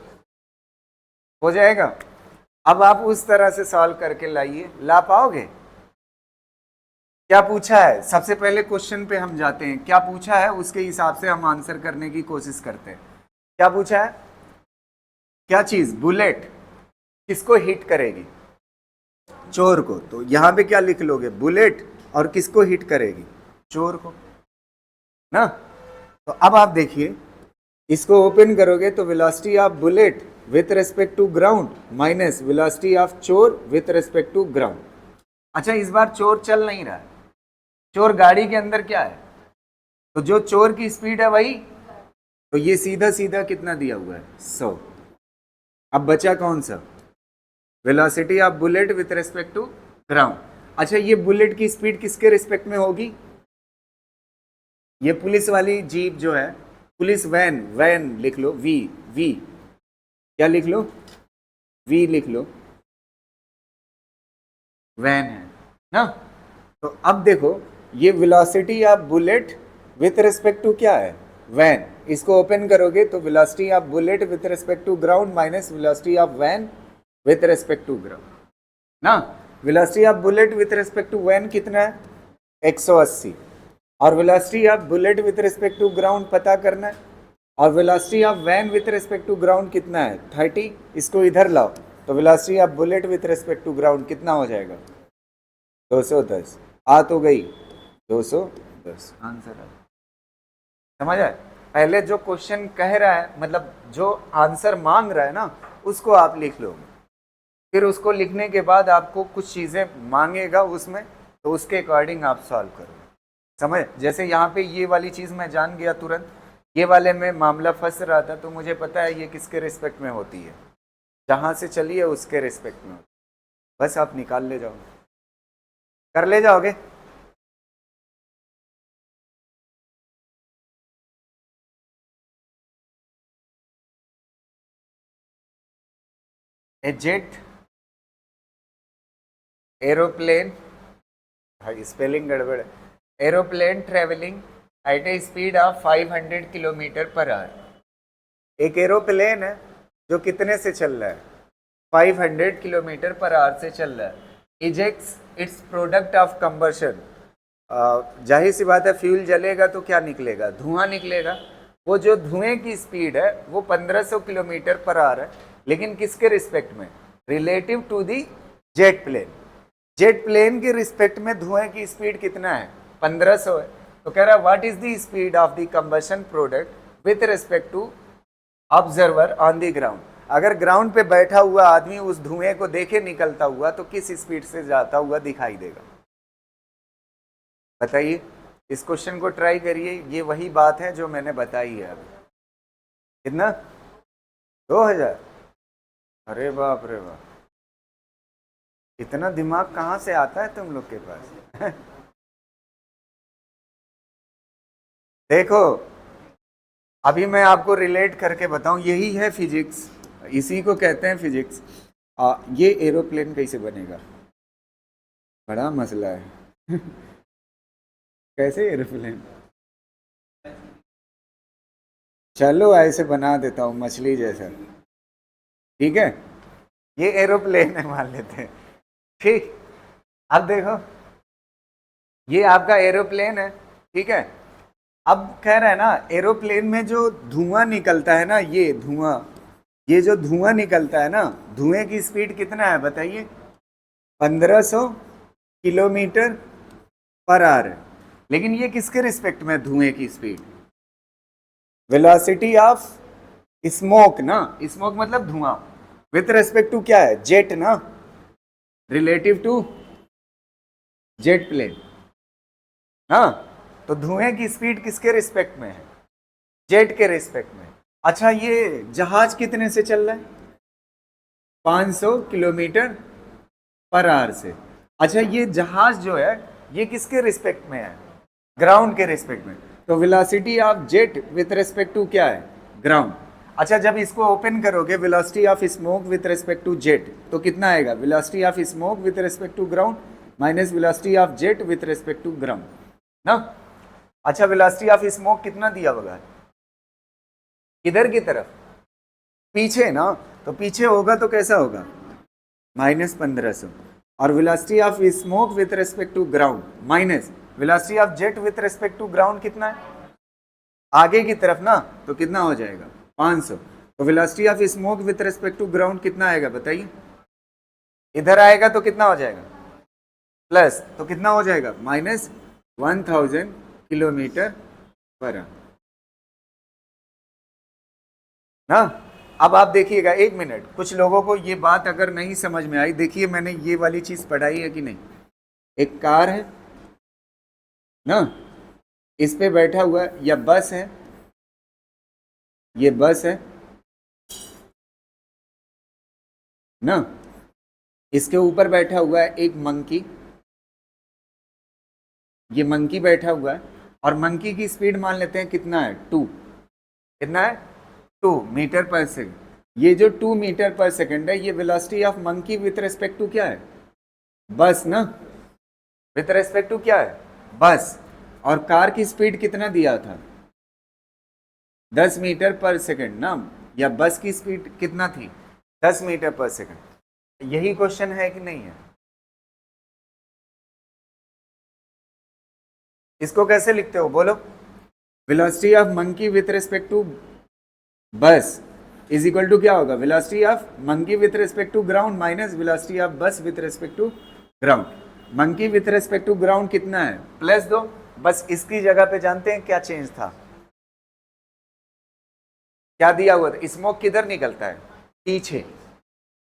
हो जाएगा। अब आप उस तरह से सॉल्व करके लाइए, ला पाओगे। क्या पूछा है, सबसे पहले क्वेश्चन पे हम जाते हैं, क्या पूछा है उसके हिसाब से हम आंसर करने की कोशिश करते हैं। क्या पूछा है, क्या चीज, बुलेट किसको हिट करेगी, चोर को। तो यहां पे क्या लिख लोगे, बुलेट और किसको हिट करेगी, चोर को ना। तो अब आप देखिए, इसको ओपन करोगे तो velocity of bullet with respect to ground minus velocity of चोर विथ रेस्पेक्ट टू ग्राउंड। अच्छा, इस बार चोर चल नहीं रहा है, चोर गाड़ी के अंदर क्या है, तो जो चोर की स्पीड है वही, तो ये सीधा सीधा कितना दिया हुआ है 100। अब बचा कौन सा, velocity of bullet with respect to ground. अच्छा, ये बुलेट की स्पीड किसके रिस्पेक्ट में होगी, ये पुलिस वाली जीप जो है, पुलिस वैन, वैन लिख लो, वी वी, क्या लिख लो, वी लिख लो, वैन है ना। तो अब देखो, ये velocity of bullet with respect to क्या है, वैन। इसको ओपन करोगे तो velocity of bullet with respect to ground minus velocity of van with respect to ground ना। Velocity of bullet with respect to van कितना है 180, और velocity of bullet with respect to ground पता करना है, और velocity of van with respect to ground कितना है 30। इसको इधर लाओ तो velocity of bullet with respect to ground कितना हो जाएगा 210। आ तो गई 210, आंसर है। समझ आए, पहले जो क्वेश्चन कह रहा है, मतलब जो आंसर मांग रहा है ना, उसको आप लिख लोगे, फिर उसको लिखने के बाद आपको कुछ चीजें मांगेगा उसमें, तो उसके अकॉर्डिंग आप सॉल्व करोगे। समझ, जैसे यहाँ पे ये वाली चीज मैं जान गया तुरंत, ये वाले में मामला फंस रहा था, तो मुझे पता है ये किसके रिस्पेक्ट में होती है, जहां से चलिए उसके रिस्पेक्ट में होती है। बस आप निकाल ले जाओगे, कर ले जाओगे। ए जेट एरोप्लेन, स्पेलिंग गड़बड़ है, aeroplane travelling at A speed of 500 kilometre per our. एक एरोप्लेन है जो कितने से चल रहा है 500 किलोमीटर पर आवर से चल रहा है, ejects it's product of combustion. जाहिर सी बात है, फ्यूल जलेगा तो क्या निकलेगा, धुआं निकलेगा। वो जो धुएं की स्पीड है वो 1500 किलोमीटर पर आवर है, लेकिन किसके रिस्पेक्ट में, relative to the jet plane. Jet plane के रिस्पेक्ट में धुएं की स्पीड कितना है 1500 है। तो कह रहा है what is the speed of the combustion product with respect to observer on the ground. अगर ग्राउंड पे बैठा हुआ आदमी उस धुएं को देखे निकलता हुआ तो किस स्पीड से जाता हुआ दिखाई देगा, बताइए। इस क्वेश्चन को ट्राई करिए, ये वही बात है जो मैंने बताई है अभी। कितना 2000, अरे बाप रे बाप, इतना दिमाग कहाँ से आता है तुम लोग के पास देखो, अभी मैं आपको रिलेट करके बताऊं, यही है फिजिक्स, इसी को कहते हैं फिजिक्स। ये एरोप्लेन कैसे बनेगा, बड़ा मसला है कैसे एरोप्लेन, चलो ऐसे बना देता हूँ मछली जैसा, ठीक है। ये एरोप्लेन है मान लेते हैं, ठीक। अब देखो, ये आपका एरोप्लेन है, ठीक है। अब कह रहा है ना, एरोप्लेन में जो धुआं निकलता है ना, ये धुआं, ये जो धुआं निकलता है ना, धुएं की स्पीड कितना है बताइए 1500 किलोमीटर पर आवर। लेकिन ये किसके रिस्पेक्ट में धुएं की स्पीड, वेलोसिटी ऑफ स्मोक ना, स्मोक मतलब धुआं, विथ रेस्पेक्ट टू क्या है जेट ना, रिलेटिव टू जेट प्लेन। हाँ, तो धुएं की स्पीड किसके रिस्पेक्ट में है, जेट के रिस्पेक्ट में। अच्छा, ये जहाज कितने से चल रहा है 500 किलोमीटर पर आवर से। अच्छा, ये जहाज जो है ये किसके रिस्पेक्ट में है, ग्राउंड के रिस्पेक्ट में। तो velocity of jet with respect to क्या है, ग्राउंड। अच्छा, जब इसको ओपन करोगे velocity of smoke with respect to jet तो कितना आएगा, velocity of smoke with respect to ground minus velocity of jet with respect to ground ना। अच्छा, वेलोसिटी ऑफ स्मोक कितना दिया होगा? किधर की तरफ? पीछे ना, तो पीछे होगा तो कैसा होगा? -1500। और velocity of smoke with respect to ground minus velocity of jet with respect to ground कितना है? आगे की तरफ ना, तो कितना हो जाएगा? 500। तो velocity of smoke with respect to ground कितना आएगा बताइए? इधर आएगा तो कितना हो जाएगा? प्लस, तो कितना हो जाएगा? -1000 किलोमीटर पर आवर ना। अब आप देखिएगा, एक मिनट, कुछ लोगों को ये बात अगर नहीं समझ में आई, देखिए मैंने ये वाली चीज पढ़ाई है कि नहीं। एक कार है ना, इस पे बैठा हुआ है, या बस है, ये बस है ना, इसके ऊपर बैठा हुआ है एक मंकी, ये मंकी बैठा हुआ है, और मंकी की स्पीड मान लेते हैं कितना है? 2। कितना है? 2 मीटर पर सेकंड। ये जो 2 मीटर पर सेकंड है, ये velocity of monkey with respect to क्या है? बस ना, विथ रेस्पेक्ट टू क्या है? बस। और कार की स्पीड कितना दिया था? 10 मीटर पर सेकंड ना, या बस की स्पीड कितना थी? 10 मीटर पर सेकंड। यही क्वेश्चन है कि नहीं है? इसको कैसे लिखते हो बोलो? Velocity of monkey with respect to bus is equal to क्या होगा? Velocity of monkey with respect to ground minus velocity of bus with respect to ground. Monkey with respect to ground कितना है? +2। बस इसकी जगह पे जानते हैं क्या चेंज था? क्या दिया हुआ था? स्मोक किधर निकलता है? पीछे।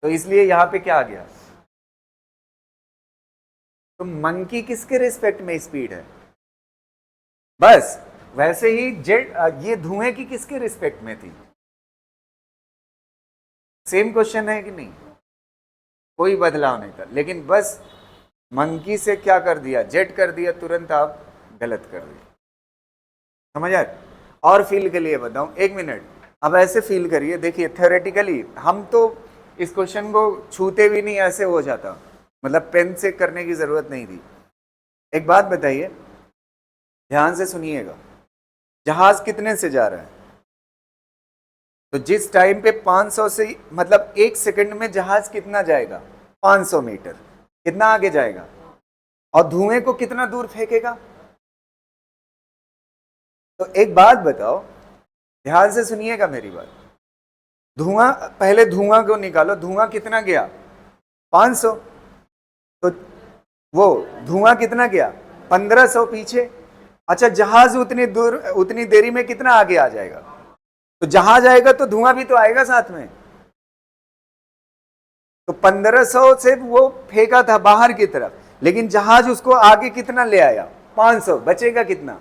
तो इसलिए यहां पे क्या आ गया? तो मंकी किसके रिस्पेक्ट में स्पीड है? बस। वैसे ही जेट, ये धुएं की किसके रिस्पेक्ट में थी? सेम क्वेश्चन है कि नहीं? कोई बदलाव नहीं था, लेकिन बस मंकी से क्या कर दिया? जेट कर दिया, तुरंत आप गलत कर दिया। समझ आए? और फील के लिए बताऊं, एक मिनट, अब ऐसे फील करिए, देखिए थ्योरेटिकली हम तो इस क्वेश्चन को छूते भी नहीं, ऐसे हो जाता, मतलब पेन से करने की जरूरत नहीं थी। एक बात बताइए, ध्यान से सुनिएगा, जहाज कितने से जा रहा है? तो जिस टाइम पे 500 से, मतलब 1 सेकंड में जहाज कितना जाएगा? 500 मीटर। कितना आगे जाएगा? और धुएं को कितना दूर फेंकेगा? तो एक बात बताओ, ध्यान से सुनिएगा मेरी बात। धुआं, पहले धुआं को निकालो, धुआं कितना गया? 500। तो वो धुआं कितना गया? 1500 पीछे। अच्छा, जहाज उतनी दूर, उतनी देरी में कितना आगे आ जाएगा? तो जहाज आएगा तो धुआं भी तो आएगा साथ में। तो 1500 से वो फेंका था बाहर की तरफ, लेकिन जहाज उसको आगे कितना ले आया? 500। बचेगा कितना?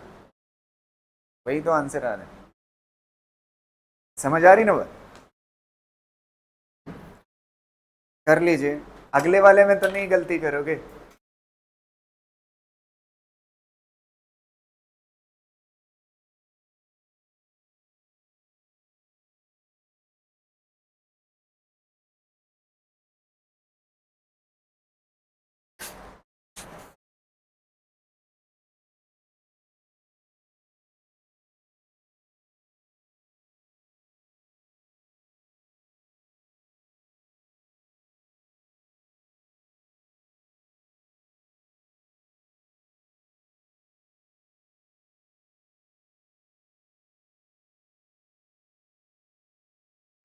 वही तो आंसर आ रहा है। समझ आ रही ना बात? कर लीजिए, अगले वाले में तो नहीं गलती करोगे।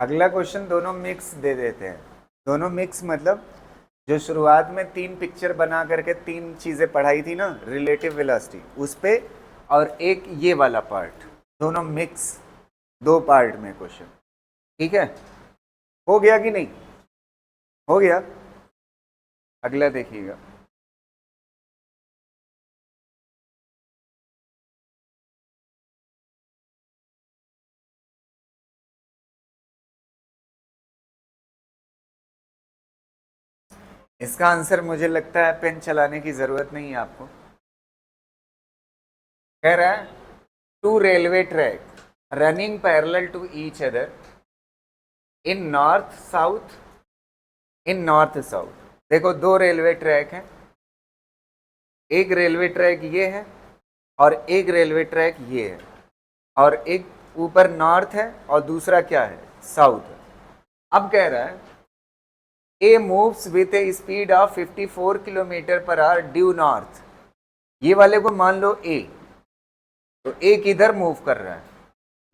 अगला क्वेश्चन दोनों मिक्स दे देते हैं। दोनों मिक्स मतलब जो शुरुआत में 3 पिक्चर बना करके 3 चीजें पढ़ाई थी ना, रिलेटिव वेलोसिटी, उस पे, और एक ये वाला पार्ट, दोनों मिक्स, 2 पार्ट में क्वेश्चन। ठीक है, हो गया कि नहीं? हो गया। अगला देखिएगा, इसका आंसर मुझे लगता है पेन चलाने की जरूरत नहीं है आपको। कह रहा है 2 railway track running parallel to each other in north south, in north south. देखो 2 रेलवे ट्रैक हैं, एक रेलवे ट्रैक ये है और एक रेलवे ट्रैक ये है, और एक ऊपर नॉर्थ है और दूसरा क्या है, साउथ है। अब कह रहा है a moves with a speed of 54 kilometre per hour due north. ये वाले को मान लो ए, तो ए किधर मूव कर रहा है,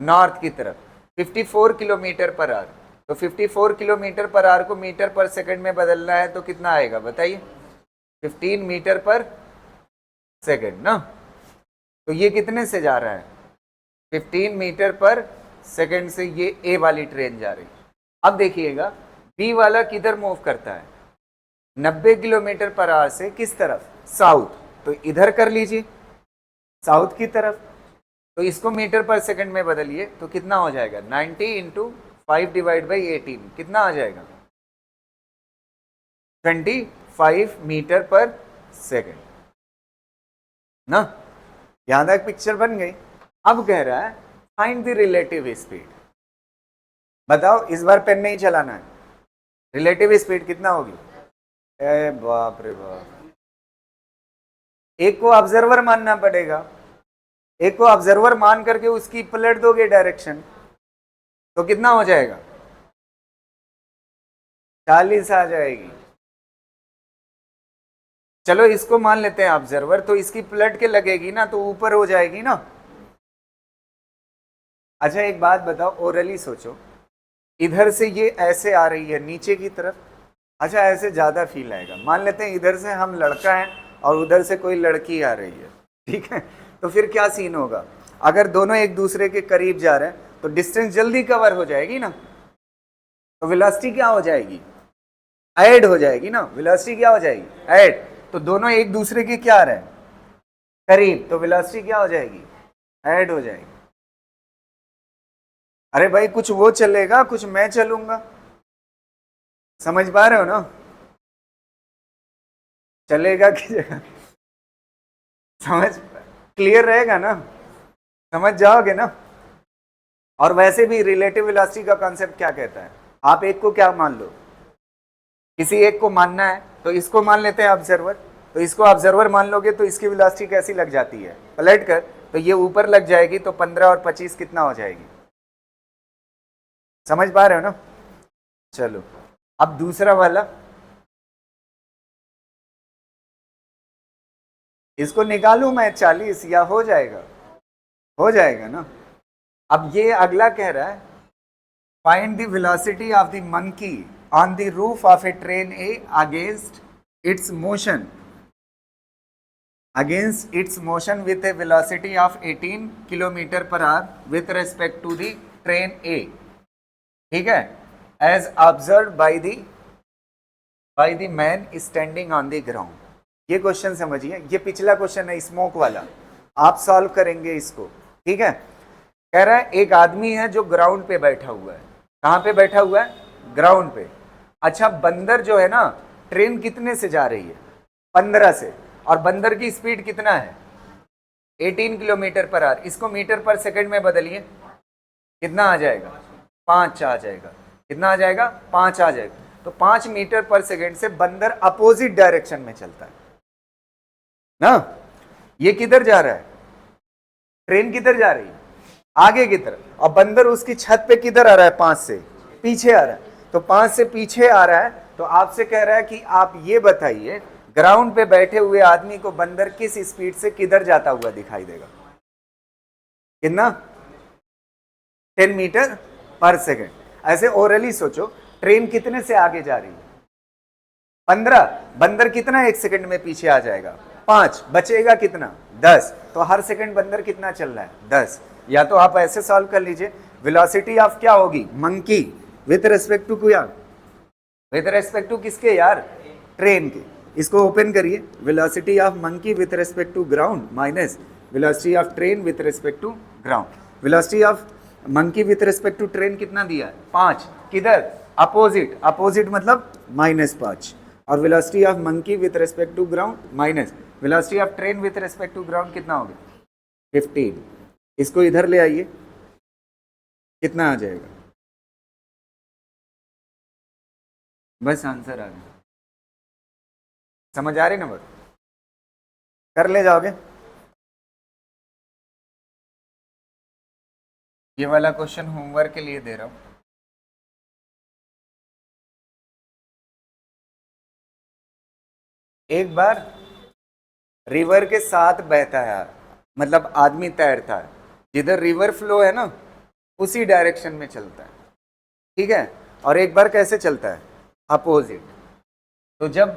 नॉर्थ की तरफ, 54 किलोमीटर पर आवर। तो 54 किलोमीटर पर आवर को मीटर पर सेकंड में बदलना है तो कितना आएगा बताइए, 15 मीटर पर सेकंड ना। तो ये कितने से जा रहा है, 15 मीटर पर सेकंड से ये ए वाली ट्रेन जा रही। अब देखिएगा बी वाला किधर मूव करता है, 90 किलोमीटर पर आवर से किस तरफ, साउथ। तो इधर कर लीजिए, साउथ की तरफ। तो इसको मीटर पर सेकंड में बदलिए तो कितना हो जाएगा, 90 इंटू 5 डिवाइड बाई 18, कितना आ जाएगा, 25 मीटर पर सेकंड ना। यहां तक पिक्चर बन गई। अब कह रहा है फाइंड द रिलेटिव स्पीड। बताओ, इस बार पेन नहीं चलाना है। रिलेटिव स्पीड कितना होगी, ए बाप रे बाप, एक को ऑब्जर्वर मानना पड़ेगा, एक को ऑब्जर्वर मान करके उसकी पलट दोगे डायरेक्शन, तो कितना हो जाएगा, 40 आ जाएगी। चलो इसको मान लेते हैं ऑब्जर्वर, तो इसकी पलट के लगेगी ना, तो ऊपर हो जाएगी ना। अच्छा एक बात बताओ, ओरली सोचो, इधर से ये ऐसे आ रही है नीचे की तरफ। अच्छा ऐसे ज्यादा फील आएगा। मान लेते हैं इधर से हम लड़का है और उधर से कोई लड़की आ रही है, ठीक है, तो फिर क्या सीन होगा, अगर दोनों एक दूसरे के करीब जा रहे हैं तो डिस्टेंस जल्दी कवर हो जाएगी ना, तो वेलोसिटी क्या हो जाएगी, ऐड हो जाएगी ना। वेलोसिटी क्या हो जाएगी, ऐड। तो दोनों एक दूसरे के क्या आ रहे हैं, करीब, तो वेलोसिटी क्या हो जाएगी, ऐड हो जाएगी। अरे भाई कुछ वो चलेगा कुछ मैं चलूंगा, समझ पा रहे हो ना, चलेगा कि समझ क्लियर रहेगा ना, समझ जाओगे ना। और वैसे भी रिलेटिव वेलोसिटी का कॉन्सेप्ट क्या कहता है, आप एक को क्या मान लो, किसी एक को मानना है, तो इसको मान लेते हैं ऑब्जर्वर, तो इसको ऑब्जर्वर मान लोगे तो इसकी वेलोसिटी कैसी लग जाती है, पलट कर, तो ये ऊपर लग जाएगी, तो 15 और 25 कितना हो जाएगी, समझ पा रहे हो ना। चलो अब दूसरा वाला, इसको निकालूं मैं 40 या हो जाएगा, हो जाएगा ना। अब ये अगला कह रहा है find the velocity of the monkey on the roof of A train A against its motion with a velocity of 18 kilometre per our with respect to the train A, ठीक है, as observed by the man standing on the ground। ये question समझिए, ये पिछला question है smoke वाला, आप solve करेंगे इसको, ठीक है। कह रहा है एक आदमी है जो ग्राउंड पे बैठा हुआ है, कहां पे बैठा हुआ है, ग्राउंड पे। अच्छा बंदर जो है ना, ट्रेन कितने से जा रही है, 15 से, और बंदर की स्पीड कितना है, 18 किलोमीटर पर आवर। इसको मीटर पर सेकंड में बदलिए, कितना आ जाएगा, 5 आ जाएगा, कितना आ जाएगा, 5 आ जाएगा। तो 5 मीटर पर सेकंड से बंदर अपोजिट डायरेक्शन में चलता है ना। ये किधर जा रहा है, ट्रेन किधर जा रही है, आगे की तरफ, और बंदर उसकी छत पे किधर आ रहा है, 5 से पीछे आ रहा है। तो 5 से पीछे आ रहा है, तो आपसे कह रहा है कि आप ये बताइए ग्राउंड पे बैठे हुए आदमी को बंदर किस स्पीड से किधर जाता हुआ दिखाई देगा, कितना, 10 मीटर पर सेकेंड। ऐसे ओरली सोचो, ट्रेन कितने से आगे जा रही है, 15, बंदर कितना एक सेकंड में पीछे आ जाएगा, 5, बचेगा कितना, 10। तो हर सेकंड बंदर कितना चल रहा है, 10। या तो आप ऐसे सॉल्व कर लीजिए, वेलोसिटी ऑफ क्या होगी, मंकी विथ रेस्पेक्ट टू क्या, विथ रेस्पेक्ट टू किसके यार, ट्रेन के। इसको ओपन करिए, velocity of monkey with respect to ground minus velocity of train with respect to ground. Velocity of monkey with respect to train कितना दिया है, 5, किधर, अपोजिट, अपोजिट मतलब -5, और velocity of monkey with respect to ground minus velocity of train with respect to ground कितना होगा, 15। इसको इधर ले आइए, कितना आ जाएगा, बस आंसर आ गया। समझ आ रही ना बात। कर ले जाओगे? ये वाला क्वेश्चन होमवर्क के लिए दे रहा हूं। एक बार रिवर के साथ बहता है, मतलब आदमी तैरता है, जिधर रिवर फ्लो है ना उसी डायरेक्शन में चलता है, ठीक है। और एक बार कैसे चलता है? अपोजिट। तो जब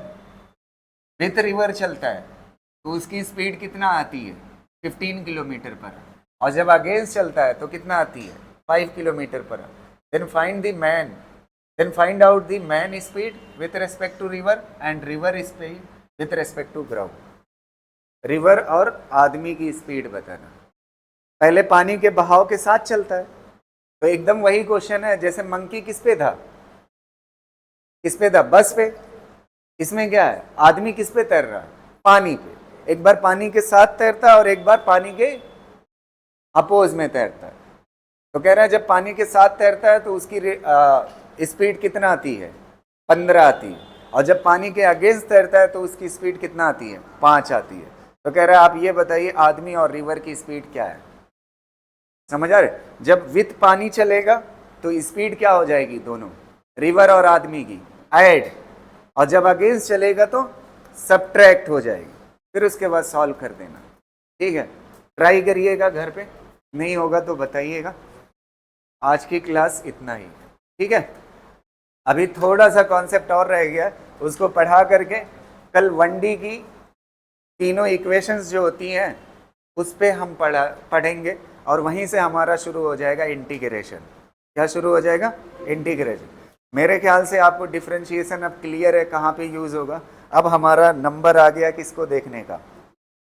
विथ रिवर चलता है तो उसकी स्पीड कितना आती है? 15 किलोमीटर पर। और जब अगेंस्ट चलता है तो कितना आती है? 5 किलोमीटर पर। Then find out the man speed with respect to river and river speed with respect to ground. River और आदमी की स्पीड बताना। पहले पानी के बहाव के साथ चलता है, तो एकदम वही क्वेश्चन है जैसे मंकी किस पे था? किस पे था? बस पे। इसमें क्या है? आदमी किस पे तैर रहा है? पानी पे। एक बार पानी के साथ तैरता है और एक बार पानी के अपोज में तैरता है। तो कह रहा है जब पानी के साथ तैरता है तो उसकी स्पीड कितना आती है? 15 आती है। और जब पानी के अगेंस्ट तैरता है तो उसकी स्पीड कितना आती है? 5 आती है। तो कह रहा है आप ये बताइए आदमी और रिवर की स्पीड क्या है? समझ आ रहे? जब विथ पानी चलेगा तो स्पीड क्या हो जाएगी? दोनों, रिवर और आदमी की, ऐड। और जब अगेंस्ट चलेगा तो सब्ट्रैक्ट हो जाएगी। फिर उसके बाद सॉल्व कर देना, ठीक है। ट्राई करिएगा घर पे, नहीं होगा तो बताइएगा। आज की क्लास इतना ही, ठीक है। अभी थोड़ा सा कॉन्सेप्ट और रह गया, उसको पढ़ा करके कल 1D की तीनों इक्वेशंस जो होती हैं उस पे हम पढ़ेंगे और वहीं से हमारा शुरू हो जाएगा इंटीग्रेशन। क्या शुरू हो जाएगा? इंटीग्रेशन। मेरे ख्याल से आपको डिफरेंशिएशन अब क्लियर है कहाँ पे यूज़ होगा। अब हमारा नंबर आ गया किसको देखने का?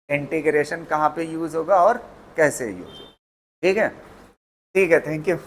इंटीग्रेशन कहाँ पे यूज़ होगा और कैसे यूज़ होगा, ठीक है। ठीक है, थैंक यू।